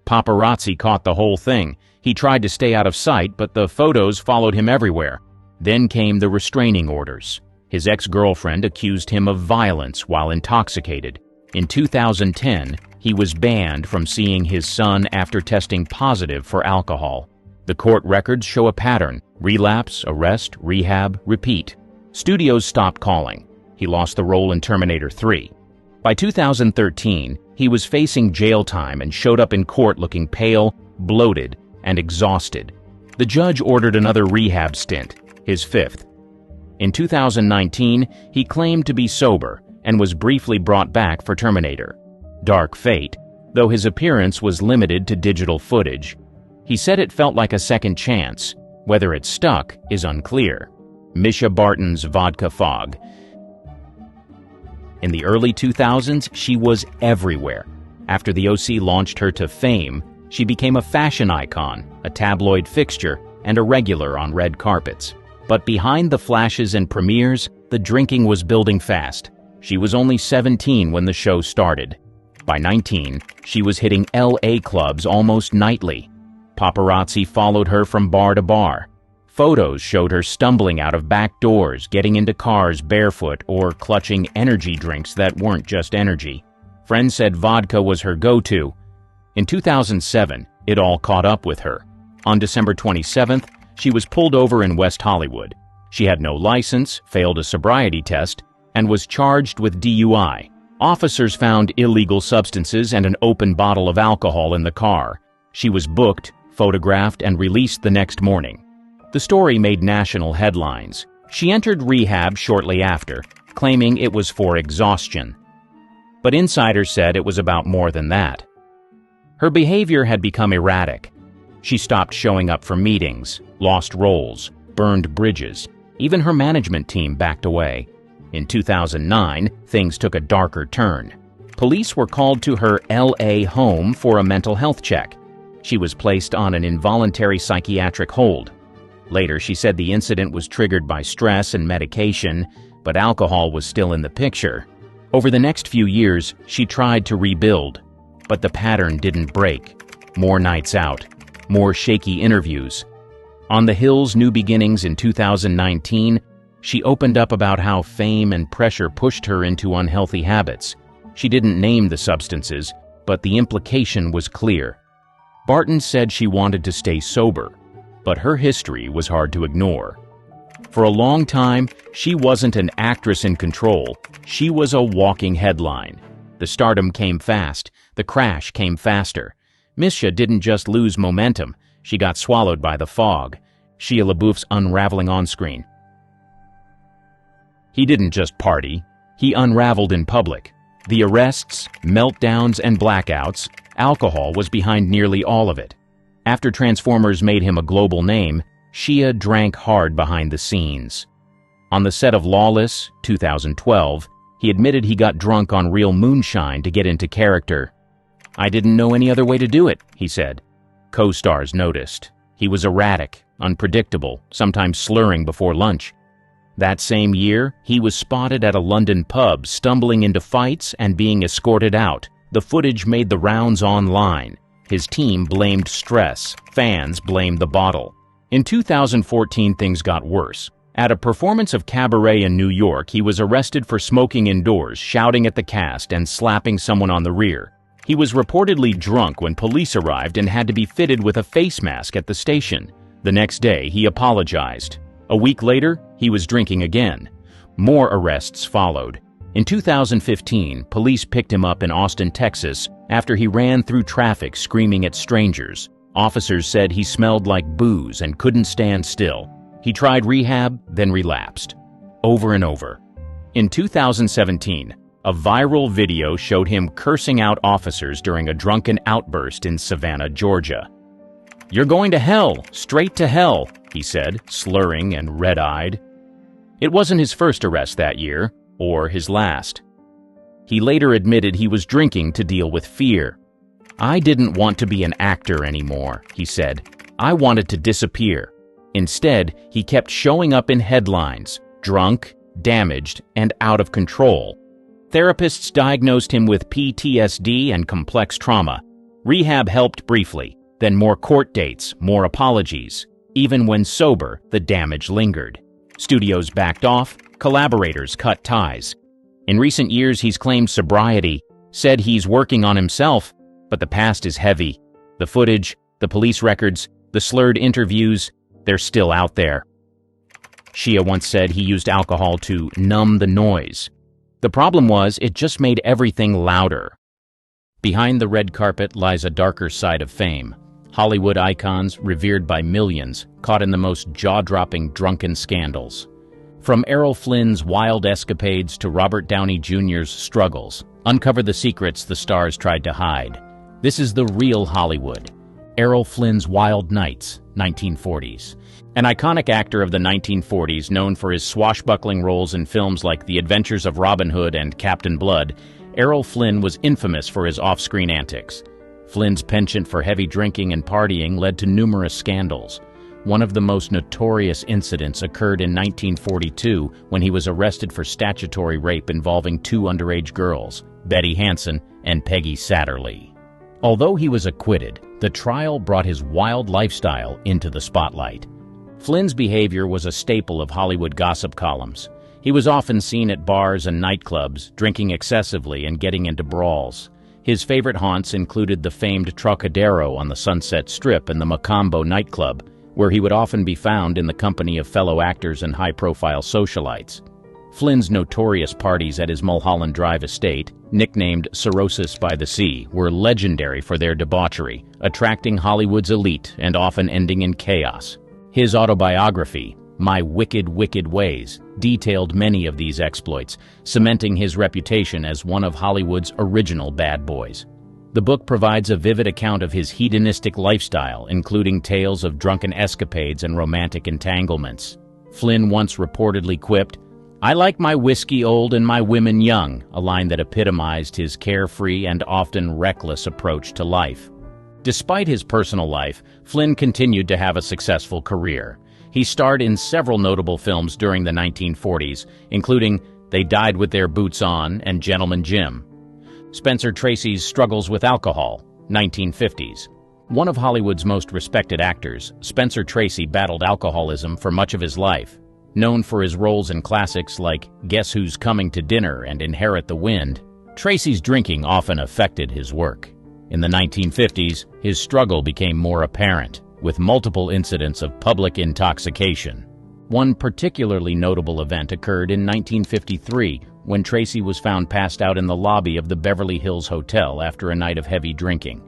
Paparazzi caught the whole thing. He tried to stay out of sight, but the photos followed him everywhere. Then came the restraining orders. His ex-girlfriend accused him of violence while intoxicated. In 2010, he was banned from seeing his son after testing positive for alcohol. The court records show a pattern: relapse, arrest, rehab, repeat. Studios stopped calling. He lost the role in Terminator 3. By 2013, he was facing jail time and showed up in court looking pale, bloated, and exhausted. The judge ordered another rehab stint, his fifth. In 2019, he claimed to be sober and was briefly brought back for Terminator. Dark fate, though his appearance was limited to digital footage. He said it felt like a second chance. Whether it stuck is unclear. Mischa Barton's vodka fog. In the early 2000s, she was everywhere. After the OC launched her to fame, she became a fashion icon, a tabloid fixture, and a regular on red carpets. But behind the flashes and premieres, the drinking was building fast. She was only 17 when the show started. By 19, she was hitting LA clubs almost nightly. Paparazzi followed her from bar to bar. Photos showed her stumbling out of back doors, getting into cars barefoot, or clutching energy drinks that weren't just energy. Friends said vodka was her go-to. In 2007, it all caught up with her. On December 27th, she was pulled over in West Hollywood. She had no license, failed a sobriety test, and was charged with DUI. Officers found illegal substances and an open bottle of alcohol in the car. She was booked, photographed, and released the next morning. The story made national headlines. She entered rehab shortly after, claiming it was for exhaustion. But insiders said it was about more than that. Her behavior had become erratic. She stopped showing up for meetings, lost roles, burned bridges. Even her management team backed away. In 2009, things took a darker turn. Police were called to her LA home for a mental health check. She was placed on an involuntary psychiatric hold. Later, she said the incident was triggered by stress and medication, but alcohol was still in the picture. Over the next few years, she tried to rebuild, but the pattern didn't break. More nights out, more shaky interviews. On The Hill's New Beginnings in 2019, she opened up about how fame and pressure pushed her into unhealthy habits. She didn't name the substances, but the implication was clear. Barton said she wanted to stay sober, but her history was hard to ignore. For a long time, she wasn't an actress in control. She was a walking headline. The stardom came fast. The crash came faster. Mischa didn't just lose momentum. She got swallowed by the fog. Shia LaBeouf's unraveling on screen. He didn't just party. He unraveled in public. The arrests, meltdowns, and blackouts, alcohol was behind nearly all of it. After Transformers made him a global name, Shia drank hard behind the scenes. On the set of Lawless, 2012, he admitted he got drunk on real moonshine to get into character. "I didn't know any other way to do it," he said. Co-stars noticed. He was erratic, unpredictable, sometimes slurring before lunch. That same year, he was spotted at a London pub stumbling into fights and being escorted out. The footage made the rounds online. His team blamed stress. Fans blamed the bottle. In 2014, things got worse. At a performance of Cabaret in New York, he was arrested for smoking indoors, shouting at the cast, and slapping someone on the rear. He was reportedly drunk when police arrived and had to be fitted with a face mask at the station. The next day, he apologized. A week later, he was drinking again. More arrests followed. In 2015, police picked him up in Austin, Texas, after he ran through traffic screaming at strangers. Officers said he smelled like booze and couldn't stand still. He tried rehab, then relapsed. Over and over. In 2017, A viral video showed him cursing out officers during a drunken outburst in Savannah, Georgia. "You're going to hell, straight to hell," he said, slurring and red-eyed. It wasn't his first arrest that year, or his last. He later admitted he was drinking to deal with fear. "I didn't want to be an actor anymore," he said. "I wanted to disappear." Instead, he kept showing up in headlines, drunk, damaged, and out of control. Therapists diagnosed him with PTSD and complex trauma. Rehab helped briefly, then more court dates, more apologies. Even when sober, the damage lingered. Studios backed off, collaborators cut ties. In recent years, he's claimed sobriety, said he's working on himself, but the past is heavy. The footage, the police records, the slurred interviews, they're still out there. Shia once said he used alcohol to numb the noise. The problem was, it just made everything louder. Behind the red carpet lies a darker side of fame. Hollywood icons revered by millions, caught in the most jaw-dropping drunken scandals. From Errol Flynn's wild escapades to Robert Downey Jr.'s struggles, uncover the secrets the stars tried to hide. This is the real Hollywood. Errol Flynn's Wild Nights, 1940s. An iconic actor of the 1940s known for his swashbuckling roles in films like The Adventures of Robin Hood and Captain Blood, Errol Flynn was infamous for his off-screen antics. Flynn's penchant for heavy drinking and partying led to numerous scandals. One of the most notorious incidents occurred in 1942 when he was arrested for statutory rape involving two underage girls, Betty Hansen and Peggy Satterlee. Although he was acquitted, the trial brought his wild lifestyle into the spotlight. Flynn's behavior was a staple of Hollywood gossip columns. He was often seen at bars and nightclubs, drinking excessively and getting into brawls. His favorite haunts included the famed Trocadero on the Sunset Strip and the Macambo nightclub, where he would often be found in the company of fellow actors and high-profile socialites. Flynn's notorious parties at his Mulholland Drive estate, nicknamed Cirrhosis by the Sea, were legendary for their debauchery, attracting Hollywood's elite and often ending in chaos. His autobiography, My Wicked, Wicked Ways, detailed many of these exploits, cementing his reputation as one of Hollywood's original bad boys. The book provides a vivid account of his hedonistic lifestyle, including tales of drunken escapades and romantic entanglements. Flynn once reportedly quipped, "I like my whiskey old and my women young," a line that epitomized his carefree and often reckless approach to life. Despite his personal life, Flynn continued to have a successful career. He starred in several notable films during the 1940s, including They Died with Their Boots On and Gentleman Jim. Spencer Tracy's Struggles with Alcohol, 1950s. One of Hollywood's most respected actors, Spencer Tracy battled alcoholism for much of his life. Known for his roles in classics like Guess Who's Coming to Dinner and Inherit the Wind, Tracy's drinking often affected his work. In the 1950s, his struggle became more apparent, with multiple incidents of public intoxication. One particularly notable event occurred in 1953 when Tracy was found passed out in the lobby of the Beverly Hills Hotel after a night of heavy drinking.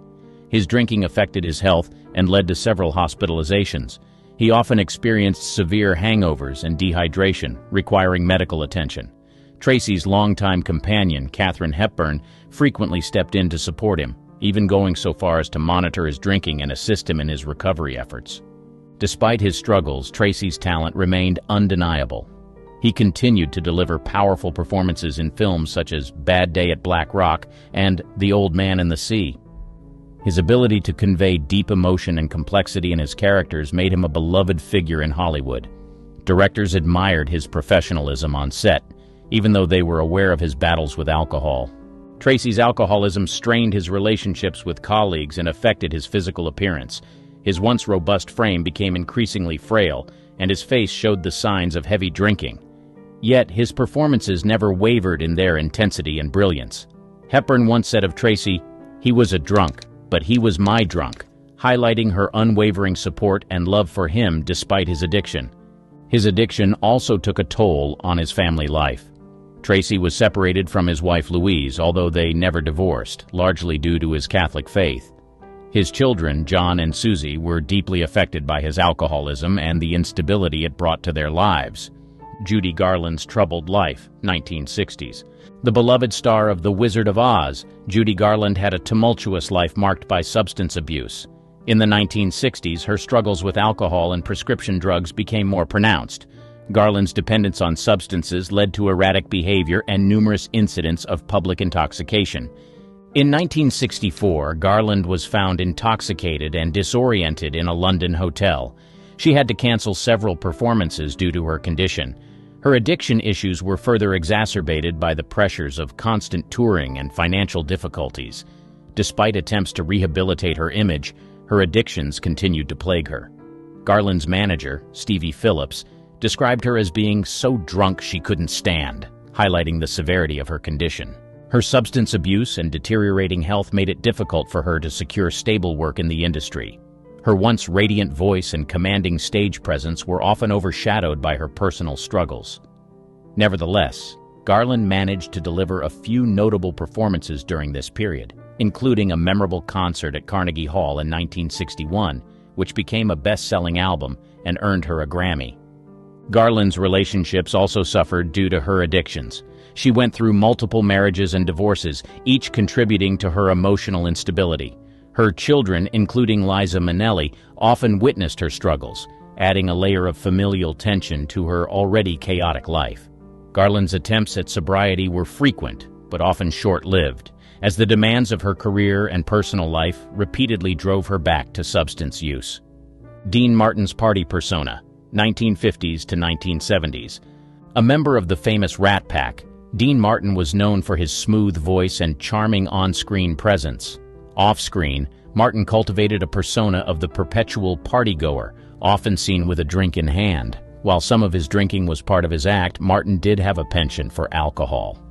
His drinking affected his health and led to several hospitalizations. He often experienced severe hangovers and dehydration, requiring medical attention. Tracy's longtime companion, Katharine Hepburn, frequently stepped in to support him, even going so far as to monitor his drinking and assist him in his recovery efforts. Despite his struggles, Tracy's talent remained undeniable. He continued to deliver powerful performances in films such as Bad Day at Black Rock and The Old Man and the Sea. His ability to convey deep emotion and complexity in his characters made him a beloved figure in Hollywood. Directors admired his professionalism on set, even though they were aware of his battles with alcohol. Tracy's alcoholism strained his relationships with colleagues and affected his physical appearance. His once robust frame became increasingly frail, and his face showed the signs of heavy drinking. Yet his performances never wavered in their intensity and brilliance. Hepburn once said of Tracy, "He was a drunk, but he was my drunk," highlighting her unwavering support and love for him despite his addiction. His addiction also took a toll on his family life. Tracy was separated from his wife Louise, although they never divorced, largely due to his Catholic faith. His children, John and Susie, were deeply affected by his alcoholism and the instability it brought to their lives. Judy Garland's Troubled Life, 1960s. The beloved star of The Wizard of Oz, Judy Garland had a tumultuous life marked by substance abuse. In the 1960s, her struggles with alcohol and prescription drugs became more pronounced. Garland's dependence on substances led to erratic behavior and numerous incidents of public intoxication. In 1964, Garland was found intoxicated and disoriented in a London hotel. She had to cancel several performances due to her condition. Her addiction issues were further exacerbated by the pressures of constant touring and financial difficulties. Despite attempts to rehabilitate her image, her addictions continued to plague her. Garland's manager, Stevie Phillips, described her as being so drunk she couldn't stand, highlighting the severity of her condition. Her substance abuse and deteriorating health made it difficult for her to secure stable work in the industry. Her once radiant voice and commanding stage presence were often overshadowed by her personal struggles. Nevertheless, Garland managed to deliver a few notable performances during this period, including a memorable concert at Carnegie Hall in 1961, which became a best-selling album and earned her a Grammy. Garland's relationships also suffered due to her addictions. She went through multiple marriages and divorces, each contributing to her emotional instability. Her children, including Liza Minnelli, often witnessed her struggles, adding a layer of familial tension to her already chaotic life. Garland's attempts at sobriety were frequent, but often short-lived, as the demands of her career and personal life repeatedly drove her back to substance use. Dean Martin's party persona, 1950s to 1970s. A member of the famous Rat Pack, Dean Martin was known for his smooth voice and charming on-screen presence. Off-screen, Martin cultivated a persona of the perpetual partygoer, often seen with a drink in hand. While some of his drinking was part of his act, Martin did have a penchant for alcohol.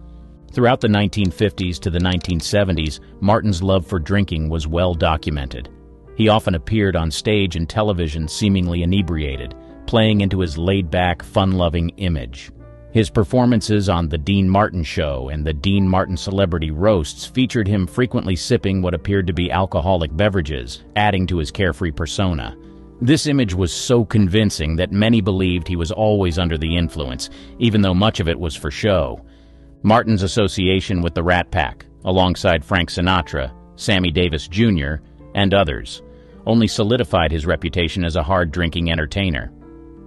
Throughout the 1950s to the 1970s, Martin's love for drinking was well documented. He often appeared on stage and television seemingly inebriated, playing into his laid-back, fun-loving image. His performances on The Dean Martin Show and the Dean Martin Celebrity Roasts featured him frequently sipping what appeared to be alcoholic beverages, adding to his carefree persona. This image was so convincing that many believed he was always under the influence, even though much of it was for show. Martin's association with the Rat Pack, alongside Frank Sinatra, Sammy Davis Jr., and others, only solidified his reputation as a hard-drinking entertainer.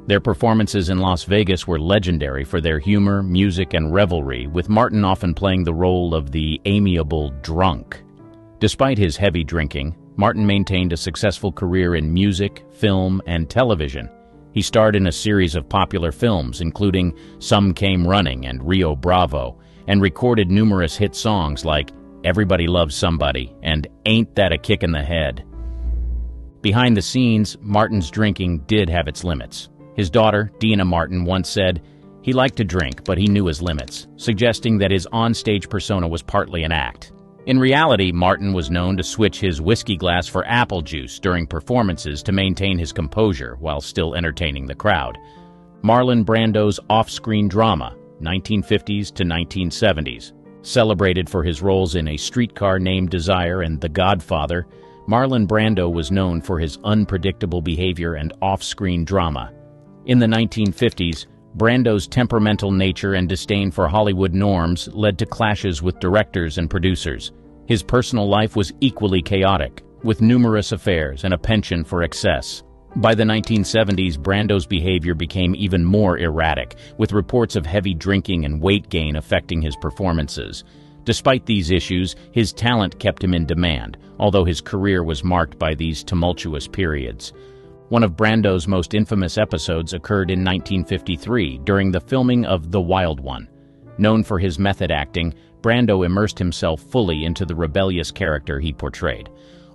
Their performances in Las Vegas were legendary for their humor, music, and revelry, with Martin often playing the role of the amiable drunk. Despite his heavy drinking, Martin maintained a successful career in music, film, and television. He starred in a series of popular films, including Some Came Running and Rio Bravo, and recorded numerous hit songs like Everybody Loves Somebody and Ain't That a Kick in the Head. Behind the scenes, Martin's drinking did have its limits. His daughter, Dina Martin, once said, "He liked to drink, but he knew his limits," suggesting that his on-stage persona was partly an act. In reality, Martin was known to switch his whiskey glass for apple juice during performances to maintain his composure while still entertaining the crowd. Marlon Brando's off-screen drama, 1950s to 1970s. Celebrated for his roles in A Streetcar Named Desire and The Godfather, Marlon Brando was known for his unpredictable behavior and off-screen drama. In the 1950s, Brando's temperamental nature and disdain for Hollywood norms led to clashes with directors and producers. His personal life was equally chaotic, with numerous affairs and a penchant for excess. By the 1970s, Brando's behavior became even more erratic, with reports of heavy drinking and weight gain affecting his performances. Despite these issues, his talent kept him in demand, although his career was marked by these tumultuous periods. One of Brando's most infamous episodes occurred in 1953 during the filming of The Wild One. Known for his method acting, Brando immersed himself fully into the rebellious character he portrayed.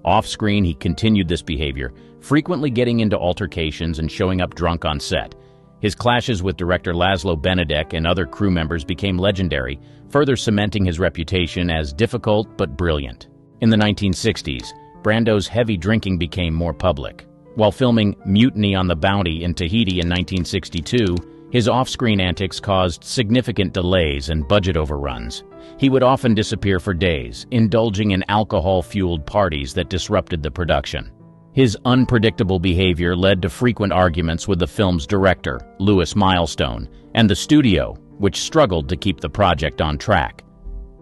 Off-screen, he continued this behavior, frequently getting into altercations and showing up drunk on set. His clashes with director Laszlo Benedek and other crew members became legendary, further cementing his reputation as difficult but brilliant. In the 1960s, Brando's heavy drinking became more public. While filming Mutiny on the Bounty in Tahiti in 1962, his off-screen antics caused significant delays and budget overruns. He would often disappear for days, indulging in alcohol-fueled parties that disrupted the production. His unpredictable behavior led to frequent arguments with the film's director, Louis Milestone, and the studio, which struggled to keep the project on track.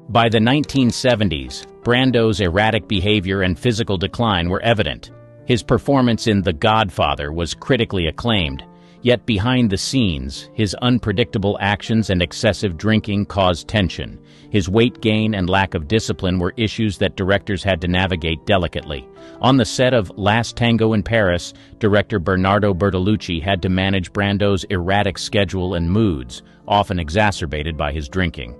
By the 1970s, Brando's erratic behavior and physical decline were evident. His performance in The Godfather was critically acclaimed, yet behind the scenes, his unpredictable actions and excessive drinking caused tension. His weight gain and lack of discipline were issues that directors had to navigate delicately. On the set of Last Tango in Paris, director Bernardo Bertolucci had to manage Brando's erratic schedule and moods, often exacerbated by his drinking.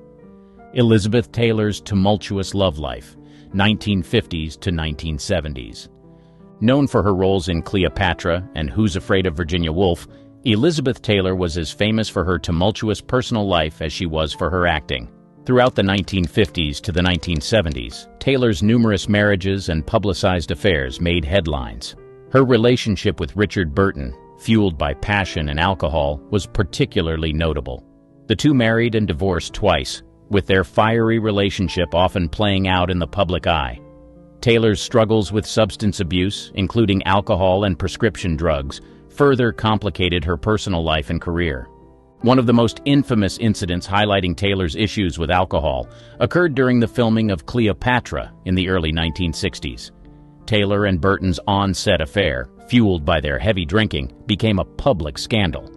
Elizabeth Taylor's tumultuous love life, 1950s to 1970s. Known for her roles in Cleopatra and Who's Afraid of Virginia Woolf, Elizabeth Taylor was as famous for her tumultuous personal life as she was for her acting. Throughout the 1950s to the 1970s, Taylor's numerous marriages and publicized affairs made headlines. Her relationship with Richard Burton, fueled by passion and alcohol, was particularly notable. The two married and divorced twice, with their fiery relationship often playing out in the public eye. Taylor's struggles with substance abuse, including alcohol and prescription drugs, further complicated her personal life and career. One of the most infamous incidents highlighting Taylor's issues with alcohol occurred during the filming of Cleopatra in the early 1960s. Taylor and Burton's on-set affair, fueled by their heavy drinking, became a public scandal.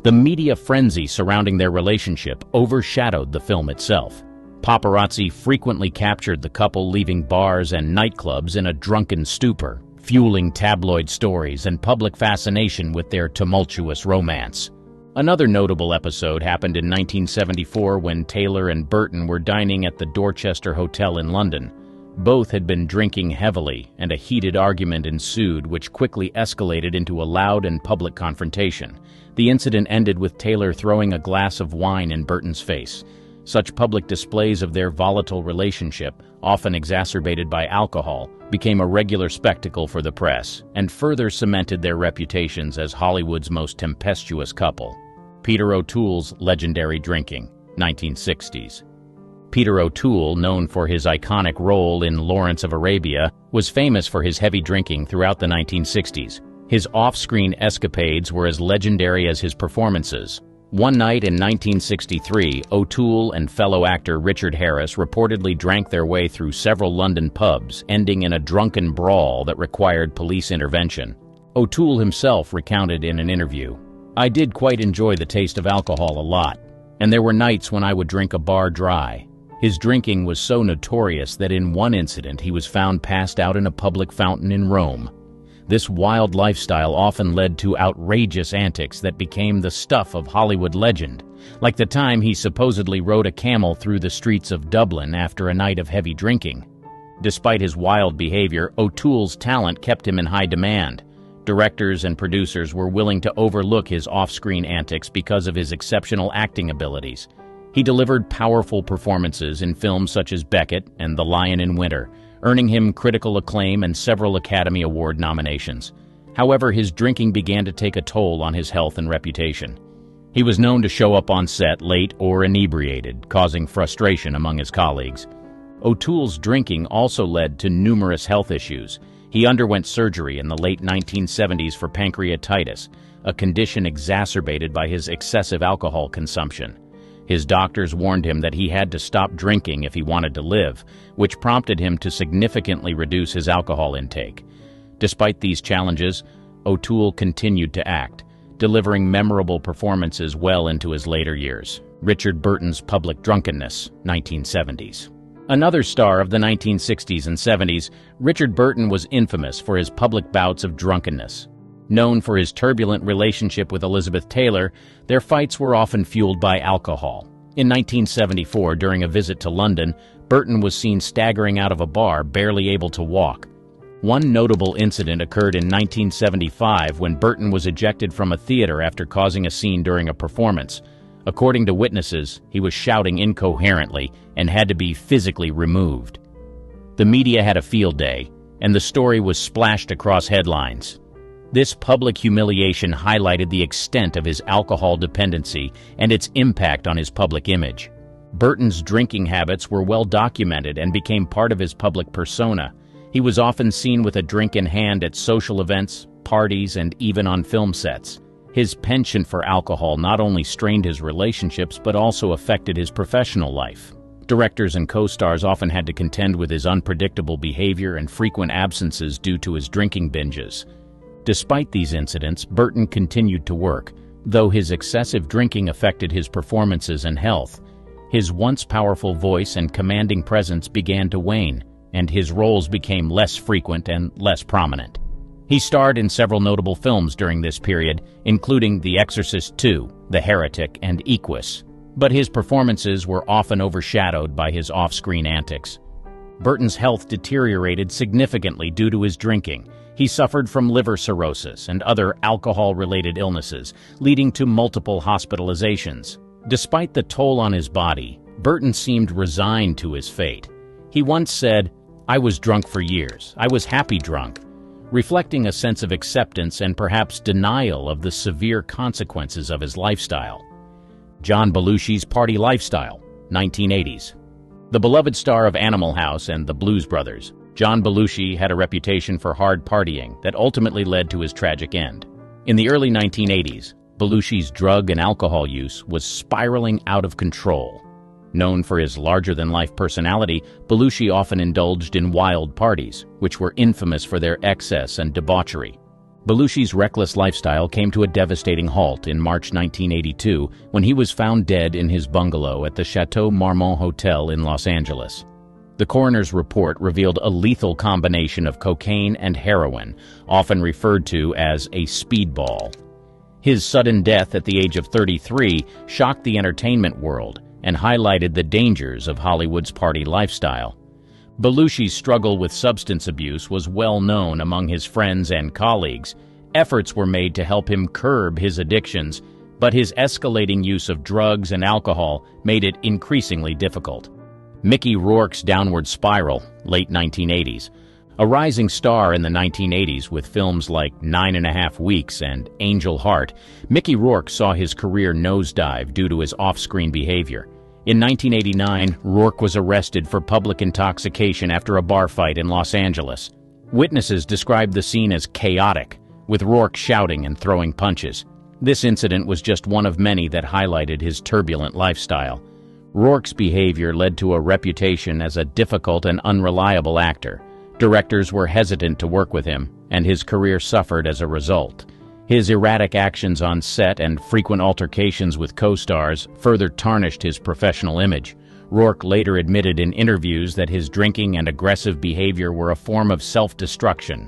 The media frenzy surrounding their relationship overshadowed the film itself. Paparazzi frequently captured the couple leaving bars and nightclubs in a drunken stupor, fueling tabloid stories and public fascination with their tumultuous romance. Another notable episode happened in 1974 when Taylor and Burton were dining at the Dorchester Hotel in London. Both had been drinking heavily, and a heated argument ensued which quickly escalated into a loud and public confrontation. The incident ended with Taylor throwing a glass of wine in Burton's face. Such public displays of their volatile relationship, often exacerbated by alcohol, became a regular spectacle for the press, and further cemented their reputations as Hollywood's most tempestuous couple. Peter O'Toole's legendary drinking, 1960s. Peter O'Toole, known for his iconic role in Lawrence of Arabia, was famous for his heavy drinking throughout the 1960s. His off-screen escapades were as legendary as his performances. One night in 1963, O'Toole and fellow actor Richard Harris reportedly drank their way through several London pubs, ending in a drunken brawl that required police intervention. O'Toole himself recounted in an interview, "I did quite enjoy the taste of alcohol a lot, and there were nights when I would drink a bar dry." His drinking was so notorious that in one incident he was found passed out in a public fountain in Rome. This wild lifestyle often led to outrageous antics that became the stuff of Hollywood legend, like the time he supposedly rode a camel through the streets of Dublin after a night of heavy drinking. Despite his wild behavior, O'Toole's talent kept him in high demand. Directors and producers were willing to overlook his off-screen antics because of his exceptional acting abilities. He delivered powerful performances in films such as Beckett and The Lion in Winter, earning him critical acclaim and several Academy Award nominations. However, his drinking began to take a toll on his health and reputation. He was known to show up on set late or inebriated, causing frustration among his colleagues. O'Toole's drinking also led to numerous health issues. He underwent surgery in the late 1970s for pancreatitis, a condition exacerbated by his excessive alcohol consumption. His doctors warned him that he had to stop drinking if he wanted to live, which prompted him to significantly reduce his alcohol intake. Despite these challenges, O'Toole continued to act, delivering memorable performances well into his later years. Richard Burton's public drunkenness, 1970s. Another star of the 1960s and 70s, Richard Burton was infamous for his public bouts of drunkenness. Known for his turbulent relationship with Elizabeth Taylor, their fights were often fueled by alcohol. In 1974, during a visit to London, Burton was seen staggering out of a bar, barely able to walk. One notable incident occurred in 1975 when Burton was ejected from a theater after causing a scene during a performance. According to witnesses, he was shouting incoherently and had to be physically removed. The media had a field day, and the story was splashed across headlines. This public humiliation highlighted the extent of his alcohol dependency and its impact on his public image. Burton's drinking habits were well documented and became part of his public persona. He was often seen with a drink in hand at social events, parties, and even on film sets. His penchant for alcohol not only strained his relationships but also affected his professional life. Directors and co-stars often had to contend with his unpredictable behavior and frequent absences due to his drinking binges. Despite these incidents, Burton continued to work, though his excessive drinking affected his performances and health. His once powerful voice and commanding presence began to wane, and his roles became less frequent and less prominent. He starred in several notable films during this period, including The Exorcist II, The Heretic, and Equus, but his performances were often overshadowed by his off-screen antics. Burton's health deteriorated significantly due to his drinking. He suffered from liver cirrhosis and other alcohol-related illnesses, leading to multiple hospitalizations. Despite the toll on his body, Burton seemed resigned to his fate. He once said, "I was drunk for years. I was happy drunk," reflecting a sense of acceptance and perhaps denial of the severe consequences of his lifestyle. John Belushi's party lifestyle, 1980s. The beloved star of Animal House and the Blues Brothers, John Belushi had a reputation for hard partying that ultimately led to his tragic end. In the early 1980s, Belushi's drug and alcohol use was spiraling out of control. Known for his larger-than-life personality, Belushi often indulged in wild parties, which were infamous for their excess and debauchery. Belushi's reckless lifestyle came to a devastating halt in March 1982 when he was found dead in his bungalow at the Chateau Marmont Hotel in Los Angeles. The coroner's report revealed a lethal combination of cocaine and heroin, often referred to as a speedball. His sudden death at the age of 33 shocked the entertainment world and highlighted the dangers of Hollywood's party lifestyle. Belushi's struggle with substance abuse was well known among his friends and colleagues. Efforts were made to help him curb his addictions, but his escalating use of drugs and alcohol made it increasingly difficult. Mickey Rourke's downward spiral, late 1980s. A rising star in the 1980s with films like 9½ Weeks and Angel Heart, Mickey Rourke saw his career nosedive due to his off-screen behavior. In 1989, Rourke was arrested for public intoxication after a bar fight in Los Angeles. Witnesses described the scene as chaotic, with Rourke shouting and throwing punches. This incident was just one of many that highlighted his turbulent lifestyle. Rourke's behavior led to a reputation as a difficult and unreliable actor. Directors were hesitant to work with him, and his career suffered as a result. His erratic actions on set and frequent altercations with co-stars further tarnished his professional image. Rourke later admitted in interviews that his drinking and aggressive behavior were a form of self-destruction.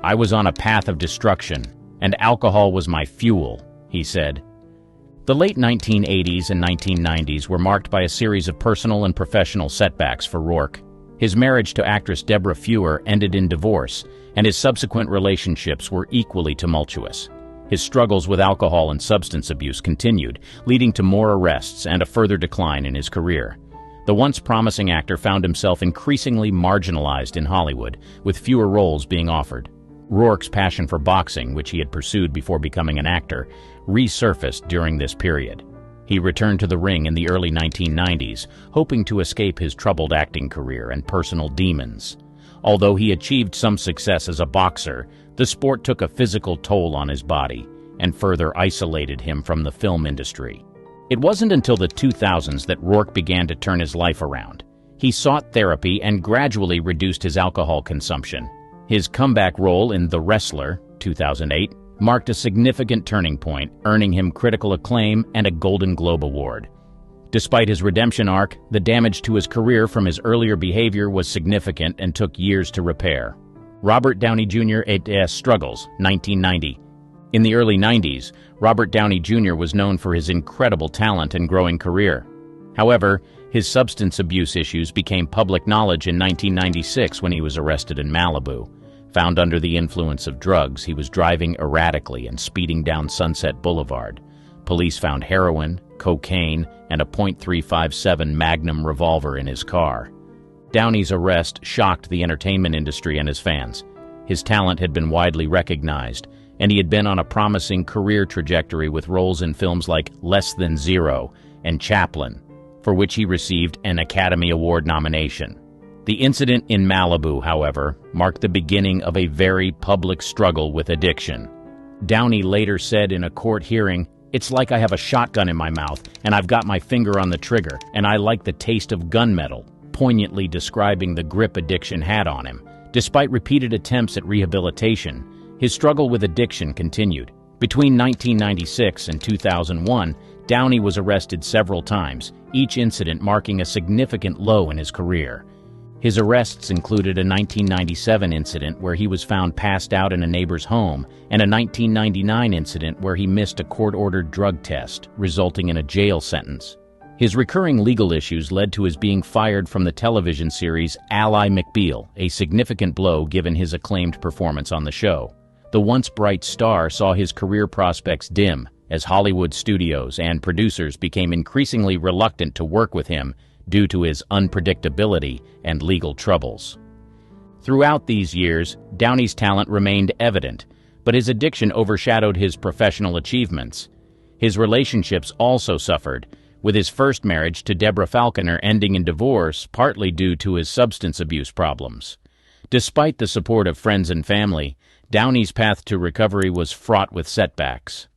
"I was on a path of destruction, and alcohol was my fuel," he said. The late 1980s and 1990s were marked by a series of personal and professional setbacks for Rourke. His marriage to actress Deborah Feuer ended in divorce, and his subsequent relationships were equally tumultuous. His struggles with alcohol and substance abuse continued, leading to more arrests and a further decline in his career. The once promising actor found himself increasingly marginalized in Hollywood, with fewer roles being offered. Rourke's passion for boxing, which he had pursued before becoming an actor, resurfaced during this period. He returned to the ring in the early 1990s, hoping to escape his troubled acting career and personal demons. Although he achieved some success as a boxer, the sport took a physical toll on his body and further isolated him from the film industry. It wasn't until the 2000s that Rourke began to turn his life around. He sought therapy and gradually reduced his alcohol consumption. His comeback role in The Wrestler, 2008, marked a significant turning point, earning him critical acclaim and a Golden Globe Award. Despite his redemption arc, the damage to his career from his earlier behavior was significant and took years to repair. Robert Downey Jr. struggles, 1990. In the early 90s, Robert Downey Jr. was known for his incredible talent and growing career. However, his substance abuse issues became public knowledge in 1996 when he was arrested in Malibu. Found under the influence of drugs, he was driving erratically and speeding down Sunset Boulevard. Police found heroin, cocaine, and a .357 Magnum revolver in his car. Downey's arrest shocked the entertainment industry and his fans. His talent had been widely recognized, and he had been on a promising career trajectory with roles in films like Less Than Zero and Chaplin, for which he received an Academy Award nomination. The incident in Malibu, however, marked the beginning of a very public struggle with addiction. Downey later said in a court hearing, It's like I have a shotgun in my mouth, and I've got my finger on the trigger, and I like the taste of gunmetal," poignantly describing the grip addiction had on him. Despite repeated attempts at rehabilitation, his struggle with addiction continued. Between 1996 and 2001, Downey was arrested several times, each incident marking a significant low in his career. His arrests included a 1997 incident where he was found passed out in a neighbor's home, and a 1999 incident where he missed a court-ordered drug test, resulting in a jail sentence. His recurring legal issues led to his being fired from the television series Ally McBeal, a significant blow given his acclaimed performance on the show. The once bright star saw his career prospects dim as Hollywood studios and producers became increasingly reluctant to work with him due to his unpredictability and legal troubles. Throughout these years, Downey's talent remained evident, but his addiction overshadowed his professional achievements. His relationships also suffered, with his first marriage to Deborah Falconer ending in divorce partly due to his substance abuse problems. Despite the support of friends and family, Downey's path to recovery was fraught with setbacks.